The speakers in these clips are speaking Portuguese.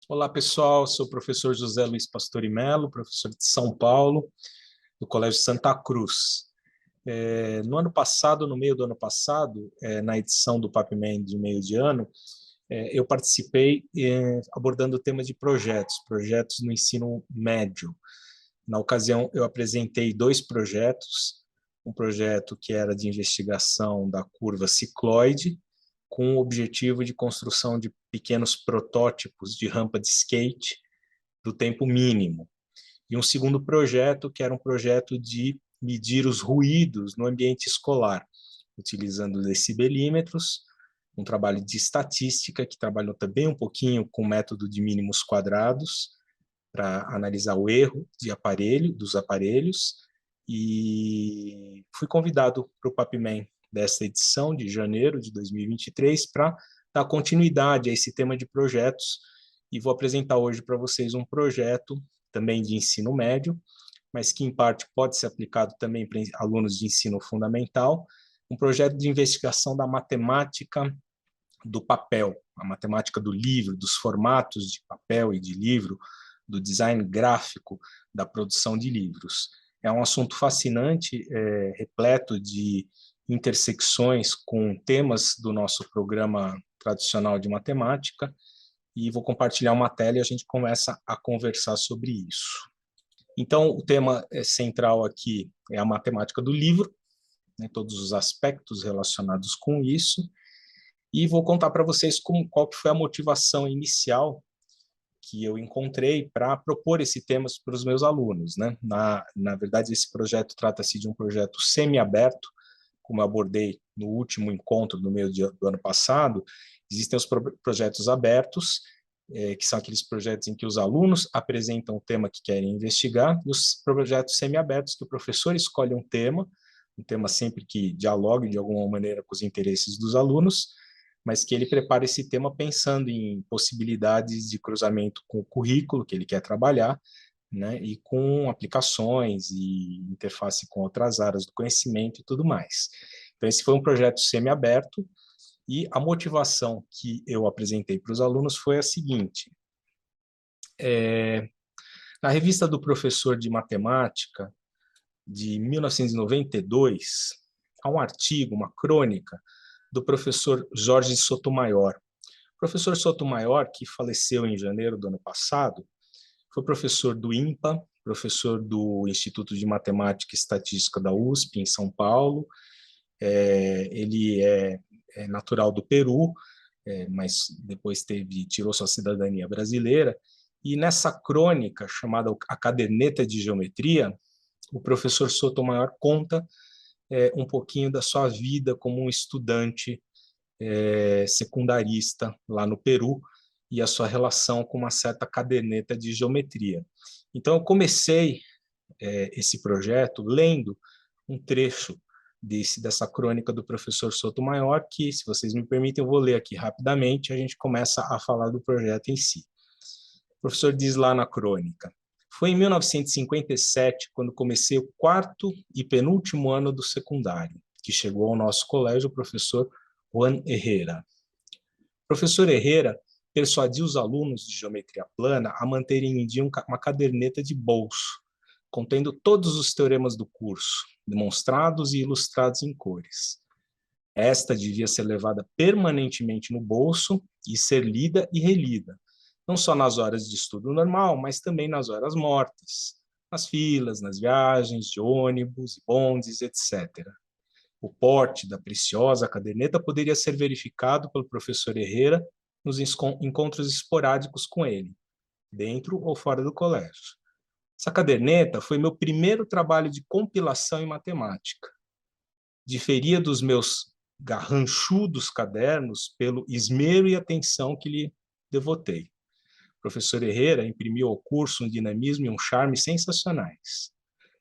Olá, pessoal. Sou o professor José Luiz Pastori Melo, professor de São Paulo, do Colégio Santa Cruz. No ano passado, no meio do ano passado, na edição do PAPMEN de meio de ano, eu participei abordando o tema de projetos no ensino médio. Na ocasião, eu apresentei dois projetos, um projeto que era de investigação da curva cicloide, com o objetivo de construção de pequenos protótipos de rampa de skate do tempo mínimo. E um segundo projeto, que era um projeto de medir os ruídos no ambiente escolar, utilizando decibelímetros, um trabalho de estatística, que trabalhou também um pouquinho com o método de mínimos quadrados, para analisar o erro dos aparelhos, e fui convidado para o PAPMEN desta edição de janeiro de 2023 para dar continuidade a esse tema de projetos, e vou apresentar hoje para vocês um projeto também de ensino médio, mas que em parte pode ser aplicado também para alunos de ensino fundamental, um projeto de investigação da matemática do papel, a matemática do livro, dos formatos de papel e de livro, do design gráfico da produção de livros. É um assunto fascinante, repleto de intersecções com temas do nosso programa tradicional de matemática, e vou compartilhar uma tela e a gente começa a conversar sobre isso. Então, o tema central aqui é a matemática do livro, né, todos os aspectos relacionados com isso, e vou contar para vocês qual que foi a motivação inicial que eu encontrei para propor esse tema para os meus alunos, né? Na verdade, esse projeto trata-se de um projeto semi-aberto, como eu abordei no último encontro no meio do ano passado. Existem os projetos abertos, que são aqueles projetos em que os alunos apresentam o tema que querem investigar, e os projetos semi-abertos, que o professor escolhe um tema sempre que dialogue de alguma maneira com os interesses dos alunos, mas que ele prepara esse tema pensando em possibilidades de cruzamento com o currículo que ele quer trabalhar, né, e com aplicações e interface com outras áreas do conhecimento e tudo mais. Então, esse foi um projeto semi-aberto, e a motivação que eu apresentei para os alunos foi a seguinte: na revista do professor de matemática, de 1992, há um artigo, uma crônica, do professor Jorge Sotomayor. O professor Sotomayor, que faleceu em janeiro do ano passado, foi professor do INPA, professor do Instituto de Matemática e Estatística da USP, em São Paulo. Ele é natural do Peru, mas depois tirou sua cidadania brasileira. E nessa crônica, chamada A Caderneta de Geometria, o professor Sotomayor conta um pouquinho da sua vida como um estudante secundarista lá no Peru, e a sua relação com uma certa caderneta de geometria. Então, eu comecei esse projeto lendo um trecho dessa crônica do professor Sotomayor, que, se vocês me permitem, eu vou ler aqui rapidamente, a gente começa a falar do projeto em si. O professor diz lá na crônica: foi em 1957, quando comecei o quarto e penúltimo ano do secundário, que chegou ao nosso colégio o professor Juan Herrera. O professor Herrera persuadiu os alunos de geometria plana a manterem em dia uma caderneta de bolso, contendo todos os teoremas do curso, demonstrados e ilustrados em cores. Esta devia ser levada permanentemente no bolso e ser lida e relida, não só nas horas de estudo normal, mas também nas horas mortas, nas filas, nas viagens de ônibus, bondes, etc. O porte da preciosa caderneta poderia ser verificado pelo professor Herrera nos encontros esporádicos com ele, dentro ou fora do colégio. Essa caderneta foi meu primeiro trabalho de compilação em matemática. Diferia dos meus garranchudos cadernos pelo esmero e atenção que lhe devotei. O professor Herrera imprimiu ao curso um dinamismo e um charme sensacionais.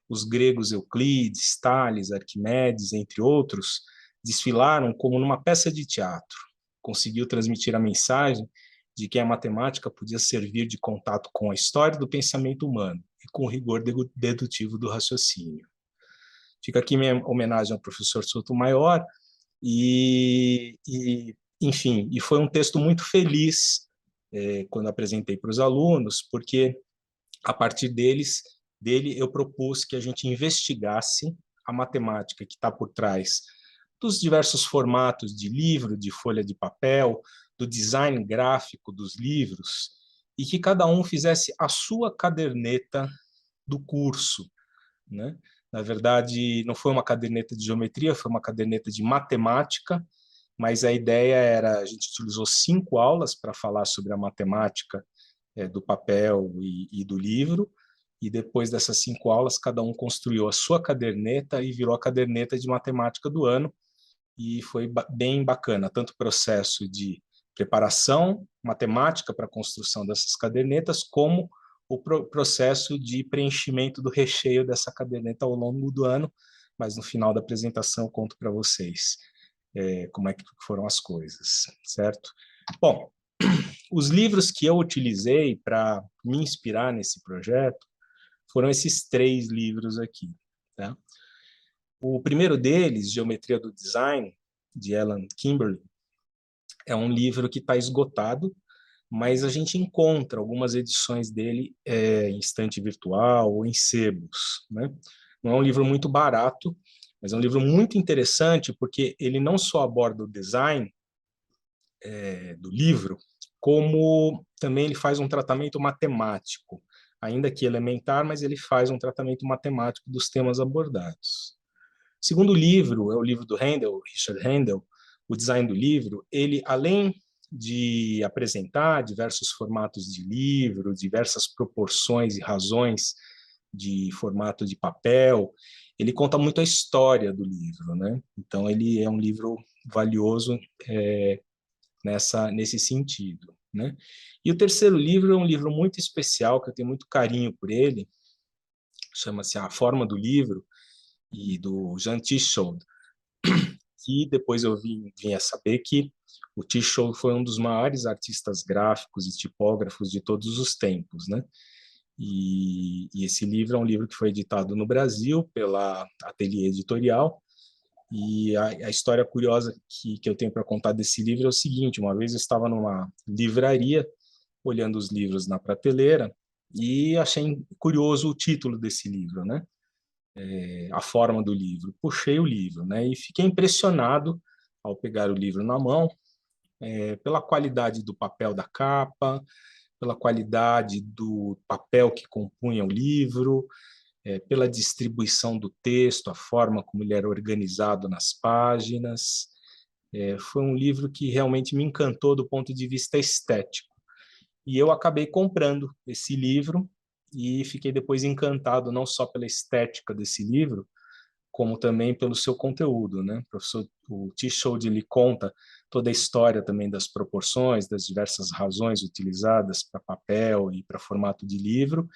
Os gregos Euclides, Tales, Arquimedes, entre outros, desfilaram como numa peça de teatro. Conseguiu transmitir a mensagem de que a matemática podia servir de contato com a história do pensamento humano e com o rigor dedutivo do raciocínio. Fica aqui minha homenagem ao professor Sotomayor, enfim, e foi um texto muito feliz, quando apresentei para os alunos, porque a partir dele eu propus que a gente investigasse a matemática que está por trás dos diversos formatos de livro, de folha de papel, do design gráfico dos livros, e que cada um fizesse a sua caderneta do curso, né? Na verdade, não foi uma caderneta de geometria, foi uma caderneta de matemática, mas a ideia era, a gente utilizou 5 aulas para falar sobre a matemática do papel e do livro, e depois dessas 5 aulas, cada um construiu a sua caderneta e virou a caderneta de matemática do ano, e foi bem bacana, tanto o processo de preparação matemática para a construção dessas cadernetas, como o processo de preenchimento do recheio dessa caderneta ao longo do ano, mas no final da apresentação eu conto para vocês como é que foram as coisas, certo? Bom, os livros que eu utilizei para me inspirar nesse projeto foram esses 3 livros aqui, tá? O primeiro deles, Geometria do Design, de Alan Kimberley, é um livro que está esgotado, mas a gente encontra algumas edições dele em estante virtual ou em sebos, né? Não é um livro muito barato, mas é um livro muito interessante porque ele não só aborda o design do livro, como também ele faz um tratamento matemático, ainda que elementar, mas ele faz um tratamento matemático dos temas abordados. O segundo livro é o livro do Handel, Richard Handel, O Design do Livro. Ele, além de apresentar diversos formatos de livro, diversas proporções e razões de formato de papel, ele conta muito a história do livro, né? Então, ele é um livro valioso nesse sentido, né? E o terceiro livro é um livro muito especial, que eu tenho muito carinho por ele, chama-se A Forma do Livro, e do Jean Tichold, que depois eu vim a saber que o Tichold foi um dos maiores artistas gráficos e tipógrafos de todos os tempos, né? E esse livro é um livro que foi editado no Brasil pela Ateliê Editorial, e a história curiosa que eu tenho para contar desse livro é o seguinte: uma vez eu estava numa livraria, olhando os livros na prateleira, e achei curioso o título desse livro, né? A forma do livro. Puxei o livro, né? E fiquei impressionado ao pegar o livro na mão, pela qualidade do papel da capa, pela qualidade do papel que compunha o livro, pela distribuição do texto, a forma como ele era organizado nas páginas. Foi um livro que realmente me encantou do ponto de vista estético. E eu acabei comprando esse livro e fiquei depois encantado não só pela estética desse livro, como também pelo seu conteúdo, né? O professor Tichold, ele conta toda a história também das proporções, das diversas razões utilizadas para papel e para formato de livro,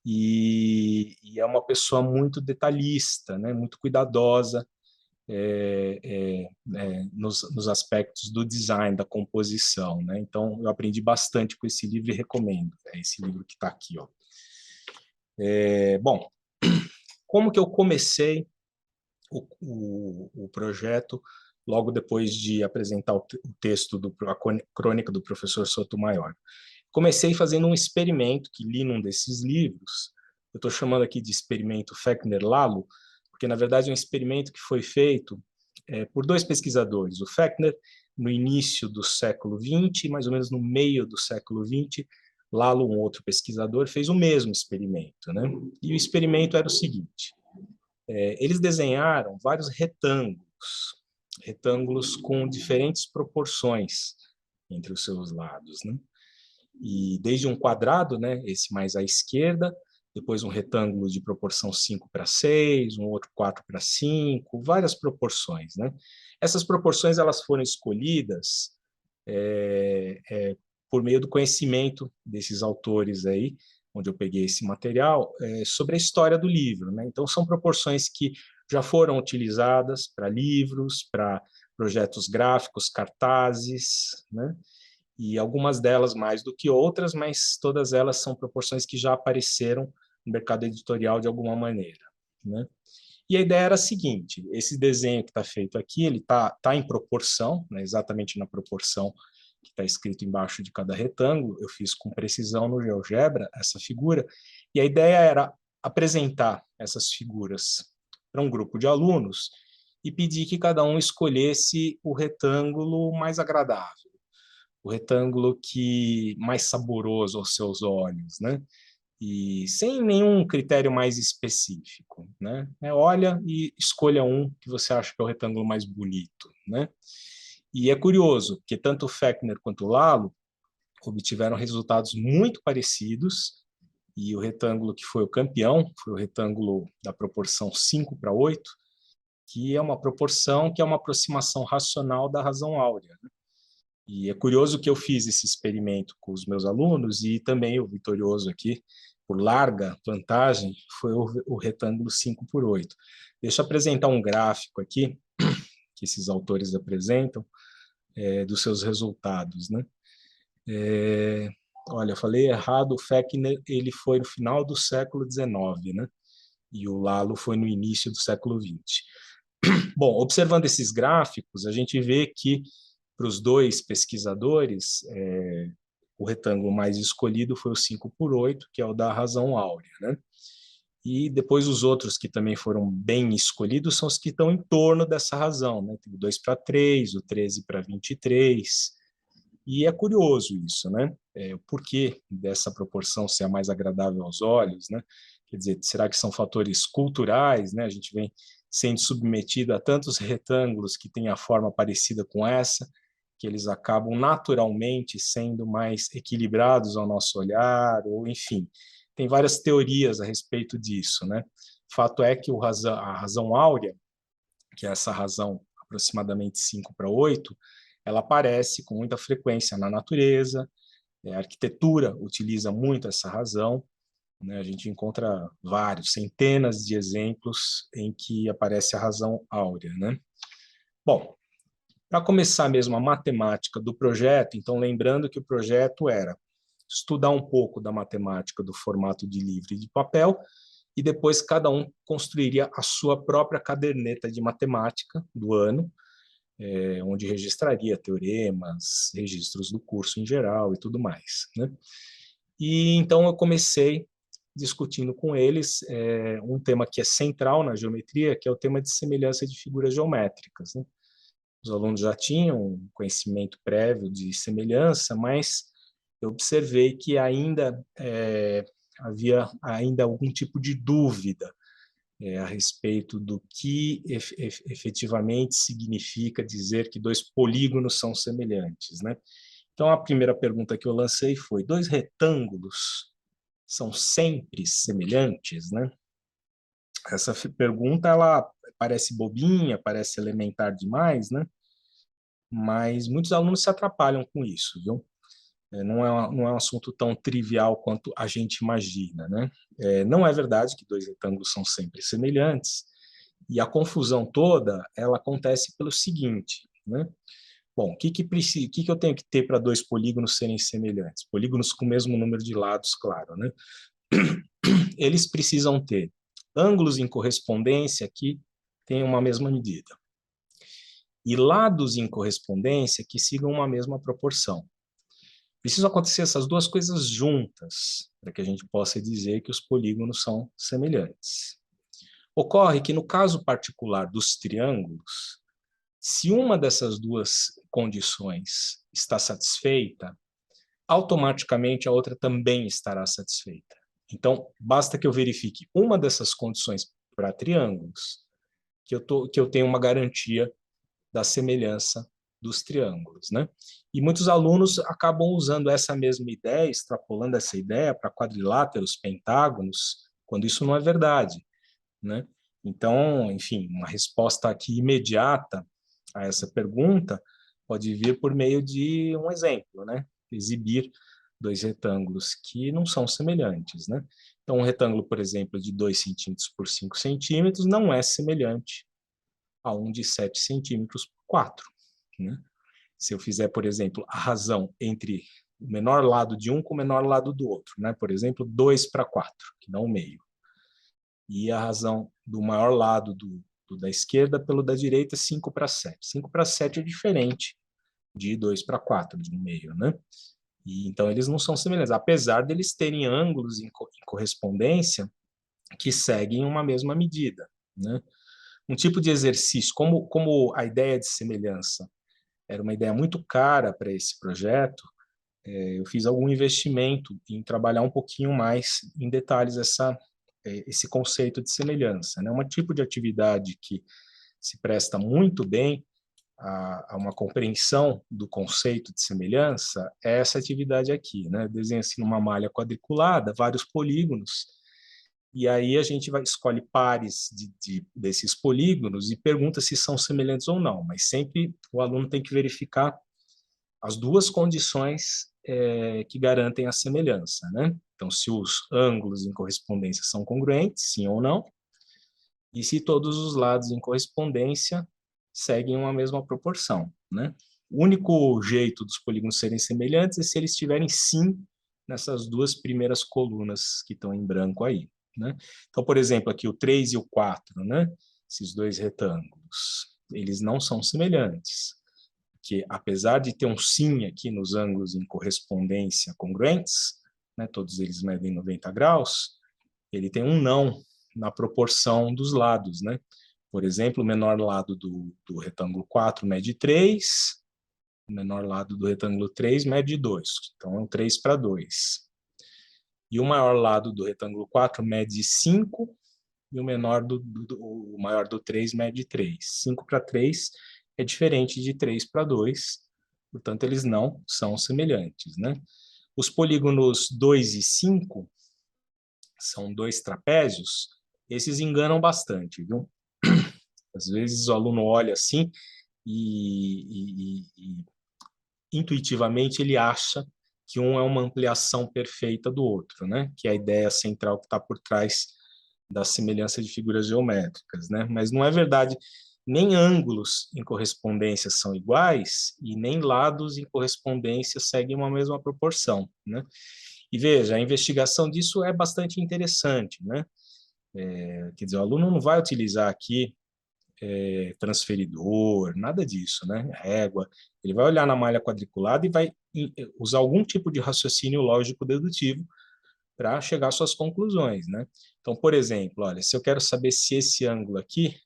e é uma pessoa muito detalhista, né? Muito cuidadosa nos aspectos do design, da composição, né? Então, eu aprendi bastante com esse livro e recomendo. É esse livro que está aqui, ó. Bom, como que eu comecei o projeto logo depois de apresentar o texto a crônica do professor Sotomayor? Comecei fazendo um experimento que li num desses livros. Eu estou chamando aqui de experimento Fechner-Lalo, porque na verdade é um experimento que foi feito por 2 pesquisadores. O Fechner, no início do século XX, mais ou menos no meio do século XX, Lalo, um outro pesquisador, fez o mesmo experimento, né? E o experimento era o seguinte: eles desenharam vários retângulos com diferentes proporções entre os seus lados, né? E desde um quadrado, né, esse mais à esquerda, depois um retângulo de proporção 5:6, um outro 4:5, várias proporções, né? Essas proporções elas foram escolhidas por meio do conhecimento desses autores aí, onde eu peguei esse material, sobre a história do livro, né? Então, são proporções que já foram utilizadas para livros, para projetos gráficos, cartazes, né? E algumas delas mais do que outras, mas todas elas são proporções que já apareceram no mercado editorial de alguma maneira, né? E a ideia era a seguinte: esse desenho que está feito aqui, ele tá em proporção, né, exatamente na proporção que está escrito embaixo de cada retângulo. Eu fiz com precisão no GeoGebra essa figura, e a ideia era apresentar essas figuras para um grupo de alunos e pedir que cada um escolhesse o retângulo mais agradável, o retângulo que mais saboroso aos seus olhos, né? E sem nenhum critério mais específico, né? Olha e escolha um que você acha que é o retângulo mais bonito, né? E é curioso, porque tanto o Fechner quanto o Lalo obtiveram resultados muito parecidos, e o retângulo que foi o campeão foi o retângulo da proporção 5:8, que é uma proporção que é uma aproximação racional da razão áurea, né? E é curioso que eu fiz esse experimento com os meus alunos, e também o vitorioso aqui, por larga vantagem, foi o retângulo 5:8. Deixa eu apresentar um gráfico aqui, que esses autores apresentam, dos seus resultados, né? Olha, eu falei errado, o Fechner ele foi no final do século XIX, né? E o Lalo foi no início do século XX. Bom, observando esses gráficos, a gente vê que, para os dois pesquisadores, o retângulo mais escolhido foi o 5:8, que é o da razão áurea, né? E depois os outros que também foram bem escolhidos são os que estão em torno dessa razão, né? Tem o 2:3, o 13:23, e é curioso isso, né? O porquê dessa proporção ser a mais agradável aos olhos, né? Quer dizer, será que são fatores culturais, né? A gente vem sendo submetido a tantos retângulos que têm a forma parecida com essa, que eles acabam naturalmente sendo mais equilibrados ao nosso olhar, ou enfim, tem várias teorias a respeito disso, né? Fato é que a razão áurea, que é essa razão aproximadamente 5:8, ela aparece com muita frequência na natureza, a arquitetura utiliza muito essa razão, né? A gente encontra centenas de exemplos em que aparece a razão áurea, né? Bom, para começar mesmo a matemática do projeto, então lembrando que o projeto era estudar um pouco da matemática do formato de livro e de papel, e depois cada um construiria a sua própria caderneta de matemática do ano, onde registraria teoremas, registros do curso em geral e tudo mais, né? E então eu comecei discutindo com eles um tema que é central na geometria, que é o tema de semelhança de figuras geométricas, né? Os alunos já tinham um conhecimento prévio de semelhança, mas eu observei que ainda havia ainda algum tipo de dúvida a respeito do que efetivamente significa dizer que dois polígonos são semelhantes, né? Então, a primeira pergunta que eu lancei foi: dois retângulos são sempre semelhantes, né? Essa pergunta, ela parece bobinha, parece elementar demais, né? Mas muitos alunos se atrapalham com isso, viu? Não é um assunto tão trivial quanto a gente imagina, né? Não é verdade que dois retângulos são sempre semelhantes, e a confusão toda, ela acontece pelo seguinte, né? Bom, o que eu tenho que ter para dois polígonos serem semelhantes? Polígonos com o mesmo número de lados, claro, né? Eles precisam ter ângulos em correspondência que tenham uma mesma medida, e lados em correspondência que sigam uma mesma proporção. Precisam acontecer essas duas coisas juntas para que a gente possa dizer que os polígonos são semelhantes. Ocorre que, no caso particular dos triângulos, se uma dessas duas condições está satisfeita, automaticamente a outra também estará satisfeita. Então, basta que eu verifique uma dessas condições para triângulos, que eu tenho uma garantia da semelhança dos triângulos, né? E muitos alunos acabam usando essa mesma ideia, extrapolando essa ideia para quadriláteros, pentágonos, quando isso não é verdade, né? Então, enfim, uma resposta aqui imediata a essa pergunta pode vir por meio de um exemplo, né? Exibir dois retângulos que não são semelhantes, né? Então, um retângulo, por exemplo, de 2 centímetros por 5 centímetros não é semelhante a um de 7 centímetros por 4, né? Se eu fizer, por exemplo, a razão entre o menor lado de um com o menor lado do outro, né? Por exemplo, 2:4, que dá um meio. E a razão do maior lado da esquerda pelo da direita, 5:7. 5:7 é diferente de 2/4, de 1/2, né? E, então, eles não são semelhantes, apesar de eles terem ângulos em correspondência que seguem uma mesma medida, né? Um tipo de exercício, como a ideia de semelhança era uma ideia muito cara para esse projeto, eu fiz algum investimento em trabalhar um pouquinho mais em detalhes esse conceito de semelhança, né? Um tipo de atividade que se presta muito bem a uma compreensão do conceito de semelhança é essa atividade aqui, né? Desenha-se numa malha quadriculada, vários polígonos, e aí a gente escolhe pares desses polígonos e pergunta se são semelhantes ou não, mas sempre o aluno tem que verificar as duas condições que garantem a semelhança, né? Então, se os ângulos em correspondência são congruentes, sim ou não, e se todos os lados em correspondência seguem uma mesma proporção, né? O único jeito dos polígonos serem semelhantes é se eles estiverem sim nessas duas primeiras colunas que estão em branco aí, né? Então, por exemplo, aqui o 3 e o 4, né? Esses dois retângulos, eles não são semelhantes, que apesar de ter um sim aqui nos ângulos em correspondência congruentes, né, todos eles medem 90 graus, ele tem um não na proporção dos lados, né? Por exemplo, o menor lado do retângulo 4 mede 3, o menor lado do retângulo 3 mede 2, então é um 3/2. E o maior lado do retângulo 4 mede 5, e o o maior do 3 mede 3. 5/3 é diferente de 3/2, portanto, eles não são semelhantes, né? Os polígonos 2 e 5 são dois trapézios, esses enganam bastante, viu? Às vezes o aluno olha assim e intuitivamente ele acha que um é uma ampliação perfeita do outro, né? Que é a ideia central que está por trás da semelhança de figuras geométricas, né? Mas não é verdade. Nem ângulos em correspondência são iguais e nem lados em correspondência seguem uma mesma proporção, né? E veja, a investigação disso é bastante interessante, né? Quer dizer, o aluno não vai utilizar aqui transferidor, nada disso, né? Régua. Ele vai olhar na malha quadriculada e vai usar algum tipo de raciocínio lógico dedutivo para chegar às suas conclusões, né? Então, por exemplo, olha, se eu quero saber se esse ângulo aqui,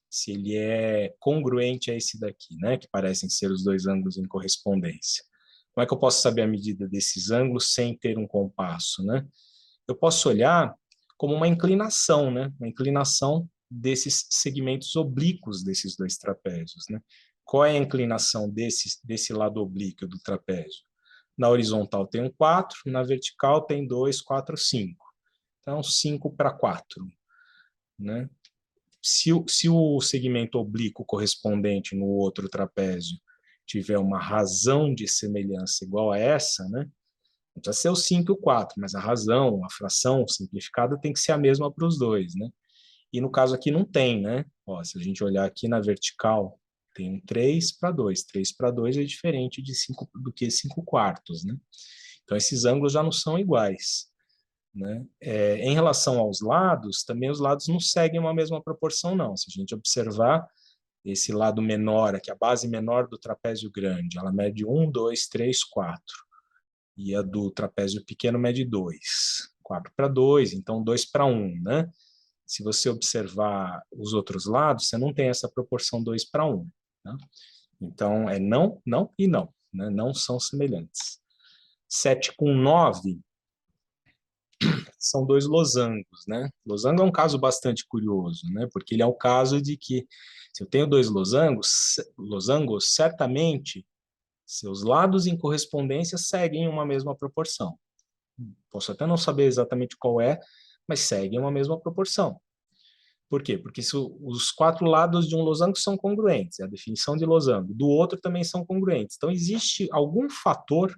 se ele é congruente a esse daqui, né? Que parecem ser os dois ângulos em correspondência. Como é que eu posso saber a medida desses ângulos sem ter um compasso, né? Eu posso olhar como uma inclinação, né? Uma inclinação desses segmentos oblíquos desses dois trapézios, né? Qual é a inclinação desse lado oblíquo do trapézio? Na horizontal tem um 4, na vertical tem 2, 4, 5. Então, 5/4, né? Se o segmento oblíquo correspondente no outro trapézio tiver uma razão de semelhança igual a essa, né? Não precisa ser o 5 e o 4, mas a razão, a fração simplificada tem que ser a mesma para os dois, né? E no caso aqui não tem, né? Ó, se a gente olhar aqui na vertical, tem um 3/2. 3/2 é diferente do que 5/4, né? Então, esses ângulos já não são iguais, né? Em relação aos lados, também os lados não seguem uma mesma proporção, não. Se a gente observar esse lado menor, aqui a base menor do trapézio grande, ela mede 1, 2, 3, 4. E a do trapézio pequeno mede 2. 4/2, então 2/1, né? Se você observar os outros lados, você não tem essa proporção 2/1. Né? Então, é não, não e não. Né? Não são semelhantes. 7 com 9 são dois losangos. Né? Losango é um caso bastante curioso, né? Porque ele é o caso de que, se eu tenho dois losangos, certamente seus lados em correspondência seguem uma mesma proporção. Posso até não saber exatamente qual é, mas seguem uma mesma proporção. Por quê? Porque se os quatro lados de um losango são congruentes, é a definição de losango, do outro também são congruentes. Então, existe algum fator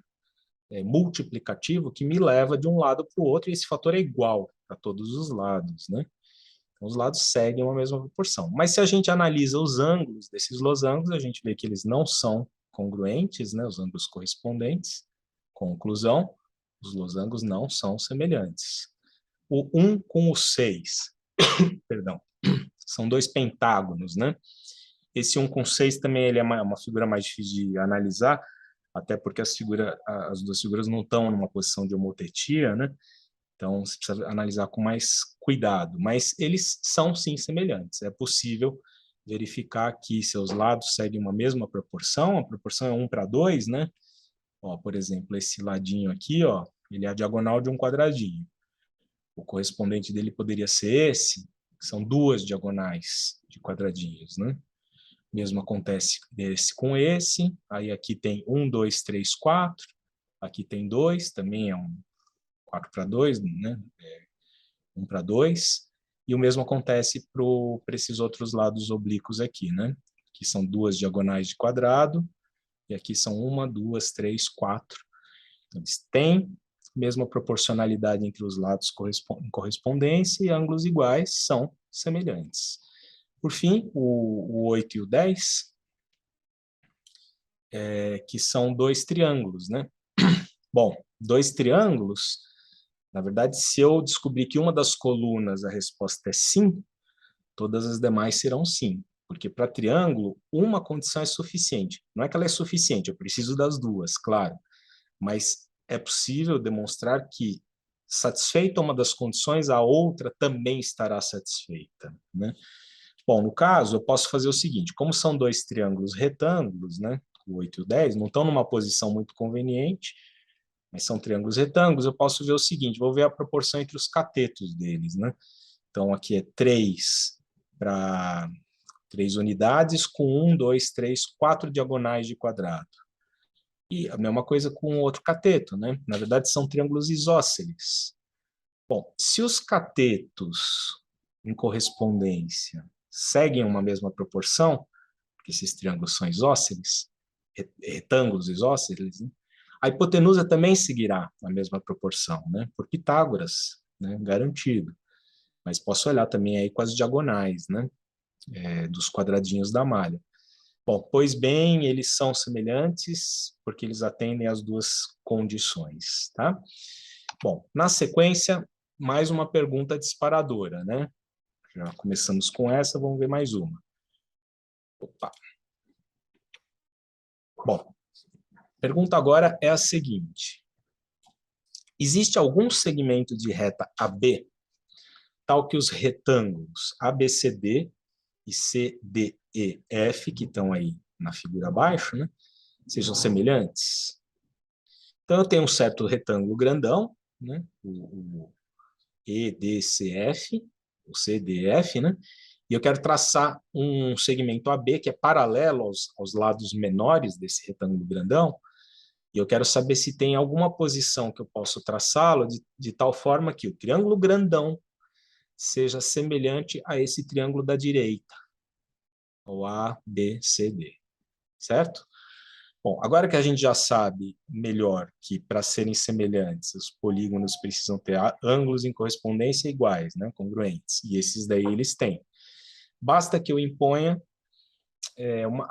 multiplicativo que me leva de um lado para o outro, e esse fator é igual para todos os lados, né? Então, os lados seguem uma mesma proporção. Mas se a gente analisa os ângulos desses losangos, a gente vê que eles não são congruentes, né? Os ângulos correspondentes. Conclusão, os losangos não são semelhantes. O 1 com o 6, perdão, são dois pentágonos, né? Esse 1,6 também ele é uma figura mais difícil de analisar, até porque as duas figuras não estão numa posição de homotetia, né? Então, você precisa analisar com mais cuidado. Mas eles são, sim, semelhantes. É possível verificar que seus lados seguem uma mesma proporção, a proporção é 1:2, né? Ó, por exemplo, esse ladinho aqui, ó, ele é a diagonal de um quadradinho. O correspondente dele poderia ser esse, que são duas diagonais de quadradinhos, né? Mesmo acontece esse com esse, aí aqui tem 1, 2, 3, 4, aqui tem 2, também é um 4:2, né? 1:2, e o mesmo acontece para esses outros lados oblíquos aqui, né? Que são duas diagonais de quadrado, e aqui são 1, 2, 3, 4. Então, eles têm mesma proporcionalidade entre os lados em correspondência e ângulos iguais são semelhantes. Por fim, o 8 e o 10, que são dois triângulos, né? Bom, dois triângulos, na verdade, se eu descobrir que uma das colunas a resposta é sim, todas as demais serão sim. Porque para triângulo, uma condição é suficiente. Não é que ela é suficiente, eu preciso das duas, claro. Mas é possível demonstrar que, satisfeita uma das condições, a outra também estará satisfeita, né? Bom, no caso, eu posso fazer o seguinte, como são dois triângulos retângulos, né, o 8 e o 10, não estão numa posição muito conveniente, mas são triângulos retângulos, eu posso ver o seguinte, vou ver a proporção entre os catetos deles, né? Então, aqui é 3 para 3 unidades com 1, 2, 3, 4 diagonais de quadrado. E a mesma coisa com o outro cateto, né? Na verdade, são triângulos isósceles. Bom, se os catetos em correspondência seguem uma mesma proporção, porque esses triângulos são isósceles, retângulos isósceles, né? A hipotenusa também seguirá a mesma proporção, né? Por Pitágoras, né? Garantido. Mas posso olhar também aí com as diagonais, né? Dos quadradinhos da malha. Bom, pois bem, eles são semelhantes porque eles atendem às duas condições, tá? Bom, na sequência, mais uma pergunta disparadora, né? Já começamos com essa, vamos ver mais uma. Opa. Bom, a pergunta agora é a seguinte. Existe algum segmento de reta AB tal que os retângulos ABCD e CDEF, que estão aí na figura abaixo, né, sejam semelhantes? Então, eu tenho um certo retângulo grandão, né, o EDCF, o CDF, né, e eu quero traçar um segmento AB que é paralelo aos lados menores desse retângulo grandão, e eu quero saber se tem alguma posição que eu posso traçá-lo de tal forma que o triângulo grandão seja semelhante a esse triângulo da direita, o ABCD, certo? Bom, agora que a gente já sabe melhor que para serem semelhantes, os polígonos precisam ter ângulos em correspondência iguais, né, congruentes, e esses daí eles têm. Basta que eu imponha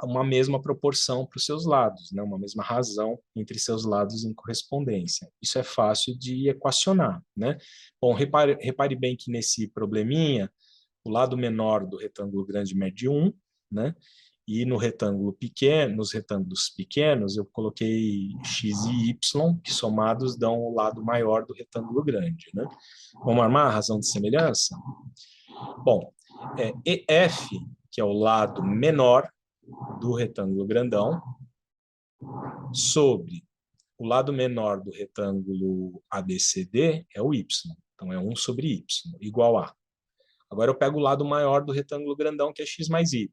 uma mesma proporção para os seus lados, né, uma mesma razão entre seus lados em correspondência. Isso é fácil de equacionar, né? Bom, repare bem que nesse probleminha, o lado menor do retângulo grande mede 1, né? E no retângulo pequeno, nos retângulos pequenos, eu coloquei x e y, que somados dão o lado maior do retângulo grande, né? Vamos armar a razão de semelhança? Bom, EF, que é o lado menor do retângulo grandão, sobre o lado menor do retângulo ABCD é o y. Então, é 1 sobre y, igual a. Agora, eu pego o lado maior do retângulo grandão, que é x mais y,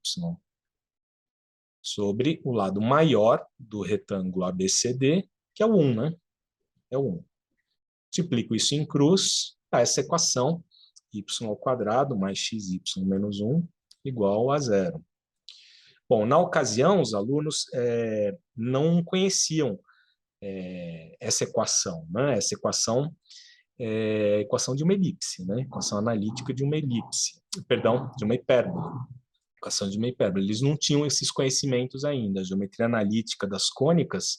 sobre o lado maior do retângulo ABCD, que é o 1, né? É o 1. Multiplico isso em cruz, dá essa equação, y ao quadrado mais xy menos 1 igual a 0. Bom, na ocasião, os alunos não conheciam essa equação, né? Essa equação é a equação de uma elipse, né? Equação analítica de uma elipse, perdão, de uma hipérbole. Equação de uma hipérbole. Eles não tinham esses conhecimentos ainda. A geometria analítica das cônicas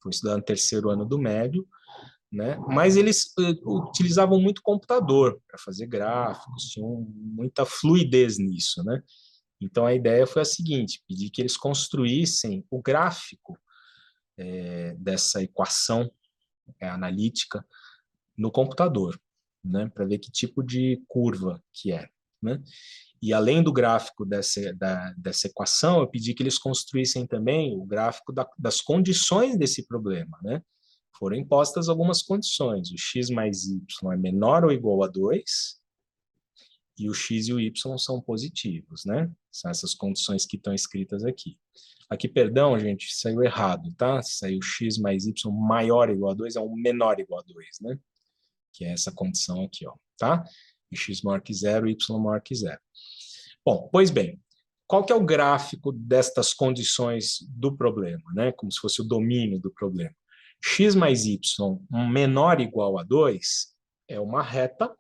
foi estudada no terceiro ano do médio, né? Mas eles utilizavam muito computador para fazer gráficos, tinham muita fluidez nisso, né? Então, a ideia foi a seguinte, pedir que eles construíssem o gráfico dessa equação analítica no computador, né, para ver que tipo de curva que é, né? E além do gráfico dessa equação, eu pedi que eles construíssem também o gráfico das condições desse problema, né? Foram impostas algumas condições. O x mais y é menor ou igual a 2, e o x e o y são positivos, né? São essas condições que estão escritas aqui. Aqui, perdão, gente, saiu errado, tá? Saiu x mais y maior ou igual a 2, é um menor ou igual a 2, né? Que é essa condição aqui, ó, tá? E x maior que zero, y maior que zero. Bom, pois bem, qual que é o gráfico destas condições do problema, né? Como se fosse o domínio do problema. X mais y menor ou igual a 2 é uma reta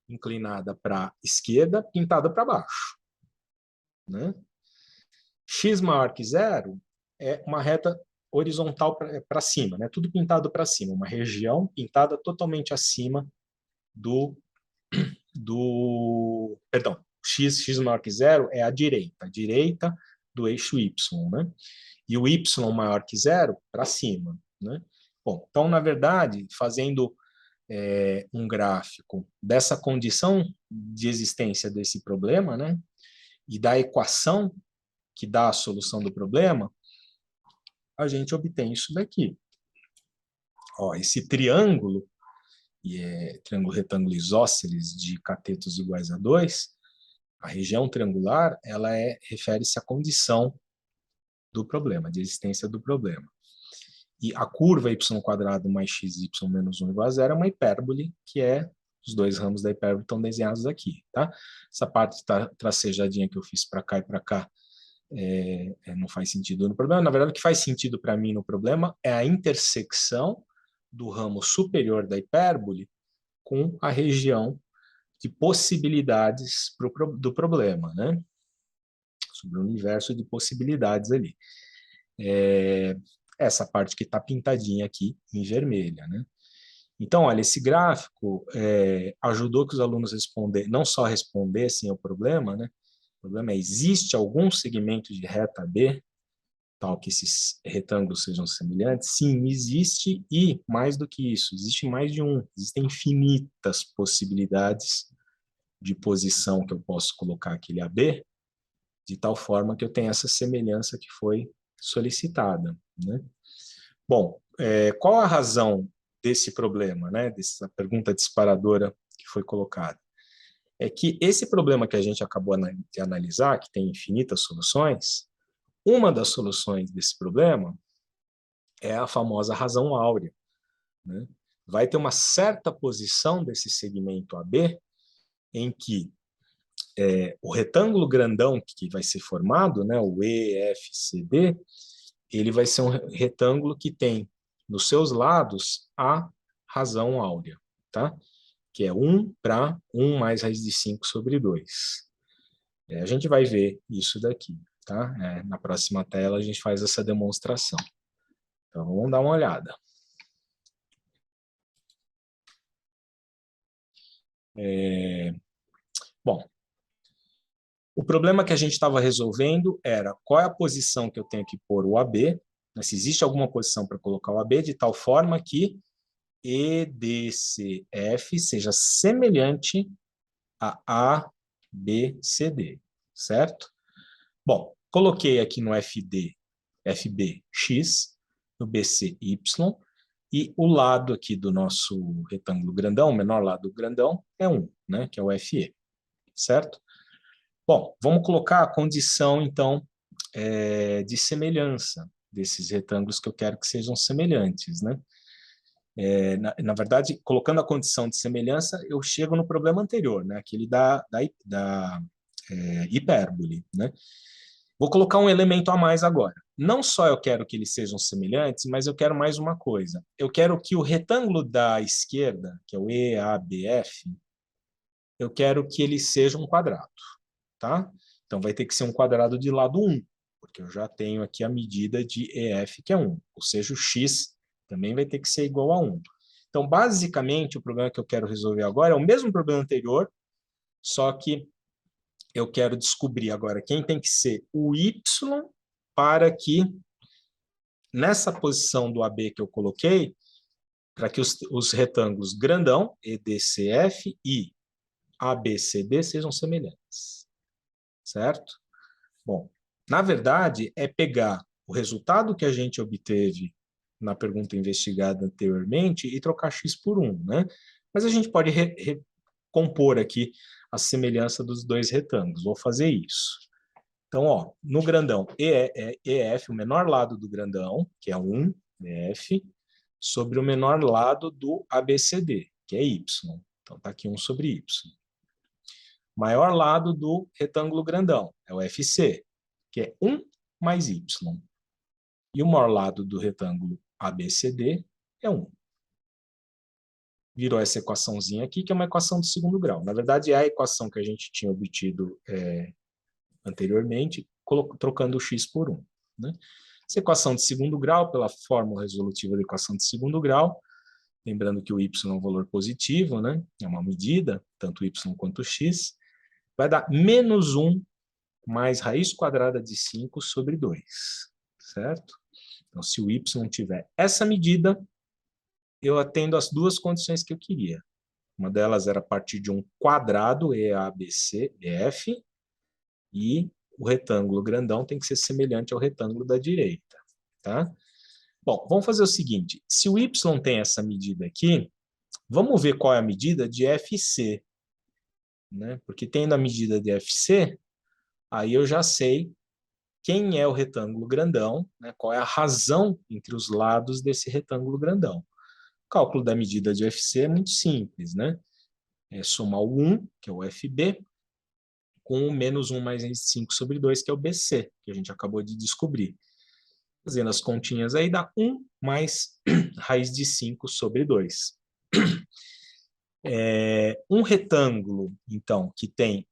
inclinada para a esquerda, pintada para baixo, né? X maior que zero é uma reta horizontal para cima, né? Tudo pintado para cima, uma região pintada totalmente acima perdão, x maior que zero é a direita do eixo y, né? E o y maior que zero para cima, né? Bom, então, na verdade, fazendo um gráfico dessa condição de existência desse problema, né? E da equação que dá a solução do problema, a gente obtém isso daqui. Ó, esse triângulo, e triângulo retângulo isósceles de catetos iguais a 2, a região triangular, ela refere-se à condição do problema, de existência do problema. E a curva y² mais xy menos 1 igual a zero é uma hipérbole, que os dois ramos da hipérbole estão desenhados aqui, tá? Essa parte tracejadinha que eu fiz para cá e para cá não faz sentido no problema. Na verdade, o que faz sentido para mim no problema é a intersecção do ramo superior da hipérbole com a região de possibilidades do problema, né? Sobre o universo de possibilidades ali. Essa parte que está pintadinha aqui em vermelha, né? Então, olha, esse gráfico ajudou que os alunos não só respondessem ao problema, né? O problema é, existe algum segmento de reta B, tal que esses retângulos sejam semelhantes? Sim, existe, e mais do que isso, existe mais de um. Existem infinitas possibilidades de posição que eu posso colocar aquele AB, de tal forma que eu tenho essa semelhança que foi solicitada, né? Bom, qual a razão desse problema, né? Dessa pergunta disparadora que foi colocada? É que esse problema que a gente acabou de analisar, que tem infinitas soluções, uma das soluções desse problema é a famosa razão áurea, né? Vai ter uma certa posição desse segmento AB em que o retângulo grandão que vai ser formado, né, o EFCD, ele vai ser um retângulo que tem nos seus lados a razão áurea, tá? Que é 1 para 1 mais raiz de 5 sobre 2. A gente vai ver isso daqui, tá? Na próxima tela a gente faz essa demonstração. Então, vamos dar uma olhada. Bom, o problema que a gente estava resolvendo era qual é a posição que eu tenho que pôr o AB, né, se existe alguma posição para colocar o AB, de tal forma que EDCF seja semelhante a ABCD, certo? Bom, coloquei aqui no FB X, no BC Y, e o lado aqui do nosso retângulo grandão, o menor lado do grandão, é 1, né, que é o FE, certo? Bom, vamos colocar a condição, então, de semelhança desses retângulos que eu quero que sejam semelhantes, né? Na verdade, colocando a condição de semelhança, eu chego no problema anterior, né? Aquele da hipérbole, né? Vou colocar um elemento a mais agora. Não só eu quero que eles sejam semelhantes, mas eu quero mais uma coisa. Eu quero que o retângulo da esquerda, que é o EABF, eu quero que ele seja um quadrado, tá? Então, vai ter que ser um quadrado de lado 1, porque eu já tenho aqui a medida de EF, que é 1. Ou seja, o x também vai ter que ser igual a 1. Então, basicamente, o problema que eu quero resolver agora é o mesmo problema anterior, só que eu quero descobrir agora quem tem que ser o y para que, nessa posição do AB que eu coloquei, para que os retângulos grandão, EDCF e ABCD sejam semelhantes, certo? Bom, na verdade, é pegar o resultado que a gente obteve na pergunta investigada anteriormente e trocar x por 1, né? Mas a gente pode recompor aqui a semelhança dos dois retângulos. Vou fazer isso. Então, ó, no grandão EF, o menor lado do grandão, que é 1, EF, sobre o menor lado do ABCD, que é Y. Então, está aqui 1 sobre Y. Maior lado do retângulo grandão, é o FC, que é 1 mais Y. E o maior lado do retângulo ABCD é 1. Virou essa equaçãozinha aqui, que é uma equação de segundo grau. Na verdade, é a equação que a gente tinha obtido anteriormente, trocando o x por 1. Né? Essa equação de segundo grau, pela fórmula resolutiva da equação de segundo grau, lembrando que o y é um valor positivo, né? É uma medida, tanto y quanto x, vai dar menos 1 mais raiz quadrada de 5 sobre 2, certo? Então, se o y tiver essa medida, eu atendo as duas condições que eu queria. Uma delas era a partir de um quadrado, EABC, EF, e o retângulo grandão tem que ser semelhante ao retângulo da direita, tá? Bom, vamos fazer o seguinte, se o y tem essa medida aqui, vamos ver qual é a medida de FC, né? Porque tendo a medida de FC, aí eu já sei quem é o retângulo grandão, né? Qual é a razão entre os lados desse retângulo grandão. O cálculo da medida de FC é muito simples, né? É somar o 1, que é o FB, com o menos 1 mais 5 sobre 2, que é o BC, que a gente acabou de descobrir. Fazendo as continhas aí, dá 1 mais raiz de 5 sobre 2. Um retângulo, então, que tem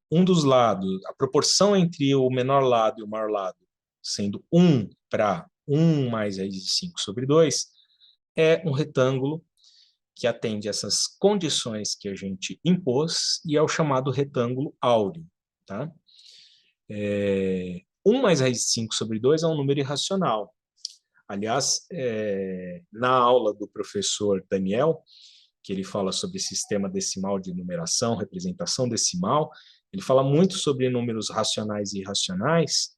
um dos lados, a proporção entre o menor lado e o maior lado, sendo 1 para 1 mais raiz de 5 sobre 2, é um retângulo que atende essas condições que a gente impôs e é o chamado retângulo áureo. Tá? 1 mais raiz de 5 sobre 2 é um número irracional. Aliás, na aula do professor Daniel, que ele fala sobre sistema decimal de numeração, representação decimal, ele fala muito sobre números racionais e irracionais,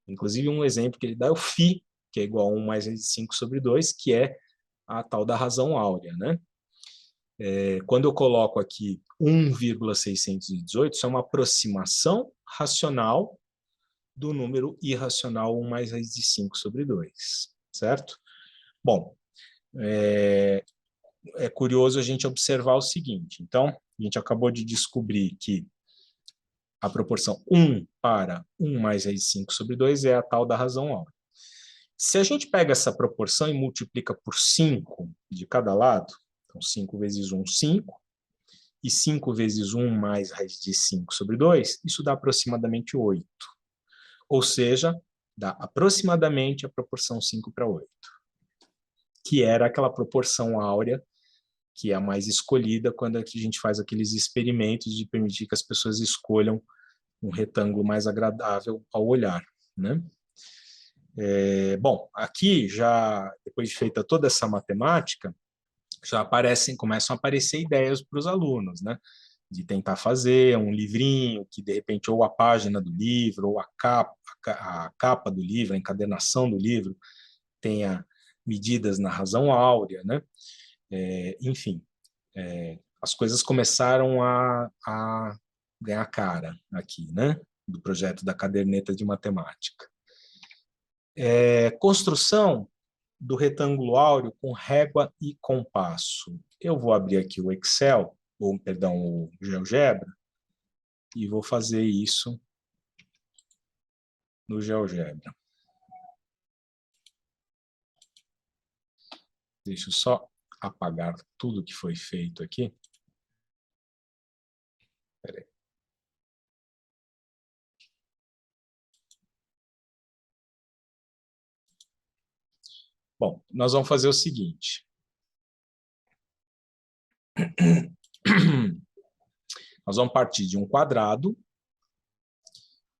inclusive um exemplo que ele dá é o φ, que é igual a 1 mais raiz de 5 sobre 2, que é a tal da razão áurea, né? Quando eu coloco aqui 1,618, isso é uma aproximação racional do número irracional 1 mais raiz de 5 sobre 2, certo? Bom, é curioso a gente observar o seguinte, então, a gente acabou de descobrir que a proporção 1 para 1 mais raiz de 5 sobre 2 é a tal da razão áurea. Se a gente pega essa proporção e multiplica por 5 de cada lado, então 5 vezes 1, 5, e 5 vezes 1 mais raiz de 5 sobre 2, isso dá aproximadamente 8. Ou seja, dá aproximadamente a proporção 5 para 8, que era aquela proporção áurea que é a mais escolhida quando a gente faz aqueles experimentos de permitir que as pessoas escolham um retângulo mais agradável ao olhar, né? Bom, aqui já, depois de feita toda essa matemática, já começam a aparecer ideias para os alunos, né? De tentar fazer um livrinho que, de repente, ou a página do livro, ou a capa do livro, a encadernação do livro, tenha medidas na razão áurea, né? Enfim, as coisas começaram a ganhar cara aqui, né? Do projeto da caderneta de matemática. Construção do retângulo áureo com régua e compasso. Eu vou abrir aqui o Excel, ou, perdão, o GeoGebra, e vou fazer isso no GeoGebra. Deixa eu só apagar tudo que foi feito aqui. Espera aí. Bom, nós vamos fazer o seguinte. Nós vamos partir de um quadrado,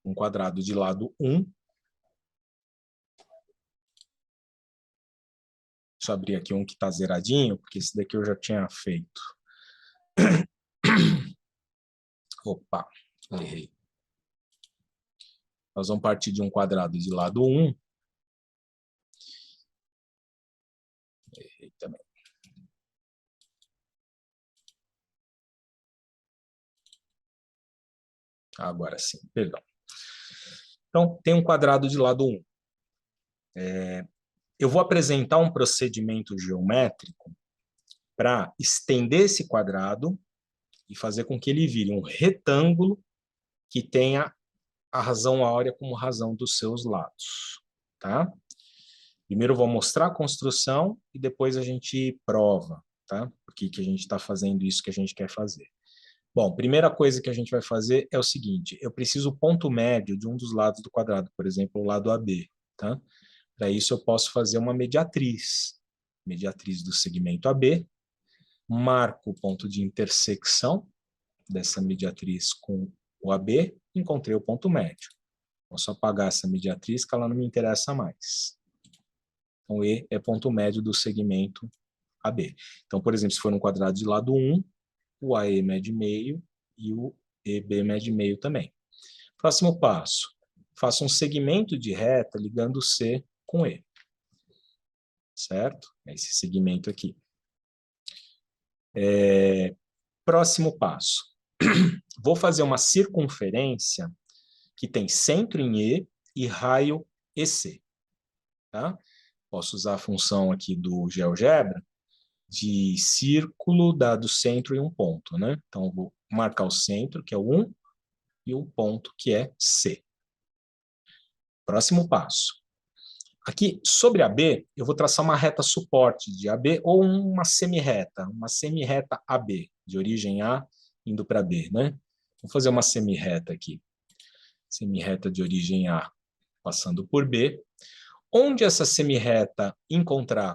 um quadrado de lado 1. Deixa eu abrir aqui um que está zeradinho, porque esse daqui eu já tinha feito. Opa, errei. Nós vamos partir de um quadrado de lado 1. Errei também. Agora sim, perdão. Então, tem um quadrado de lado 1. Eu vou apresentar um procedimento geométrico para estender esse quadrado e fazer com que ele vire um retângulo que tenha a razão áurea como razão dos seus lados, tá? Primeiro eu vou mostrar a construção e depois a gente prova, tá? Por que a gente está fazendo isso que a gente quer fazer. Bom, primeira coisa que a gente vai fazer é o seguinte, eu preciso o ponto médio de um dos lados do quadrado, por exemplo, o lado AB, tá? Para isso eu posso fazer uma mediatriz do segmento AB, marco o ponto de intersecção dessa mediatriz com o AB, encontrei o ponto médio. Posso apagar essa mediatriz que ela não me interessa mais. Então, E é ponto médio do segmento AB. Então, por exemplo, se for um quadrado de lado 1, o AE mede meio e o EB mede meio também. Próximo passo, faço um segmento de reta ligando C com E. Certo? Esse segmento aqui. Próximo passo. Vou fazer uma circunferência que tem centro em E e raio EC. Tá? Posso usar a função aqui do GeoGebra de círculo dado centro em um ponto, né? Então, eu vou marcar o centro, que é o 1, e o ponto, que é C. Próximo passo. Aqui, sobre AB, eu vou traçar uma reta suporte de AB ou uma semi-reta AB, de origem A indo para B, né? Vou fazer uma semi-reta aqui. Semi-reta de origem A passando por B. Onde essa semi-reta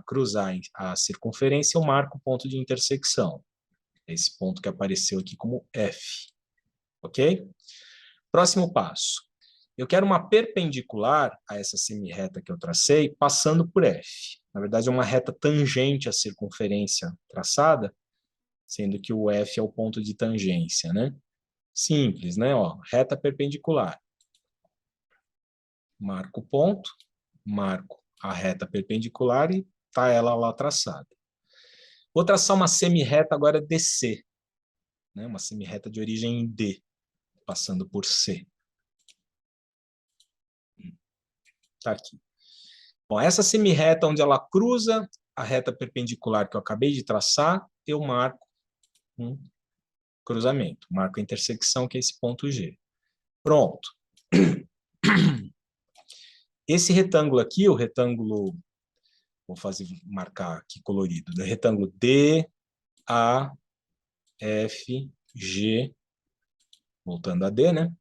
cruzar a circunferência, eu marco o ponto de intersecção. Esse ponto que apareceu aqui como F. Ok? Próximo passo. Eu quero uma perpendicular a essa semi-reta que eu tracei, passando por F. Na verdade, é uma reta tangente à circunferência traçada, sendo que o F é o ponto de tangência, né? Simples, né? Ó, reta perpendicular. Marco o ponto, marco a reta perpendicular e está ela lá traçada. Vou traçar uma semi-reta agora DC, né? Uma semi-reta de origem D, passando por C. Está aqui. Bom, essa semi-reta onde ela cruza a reta perpendicular que eu acabei de traçar, eu marco um cruzamento, marco a intersecção, que é esse ponto G. Pronto. Esse retângulo aqui, o retângulo, vou marcar aqui colorido, do retângulo D, A, F, G, voltando a D, né?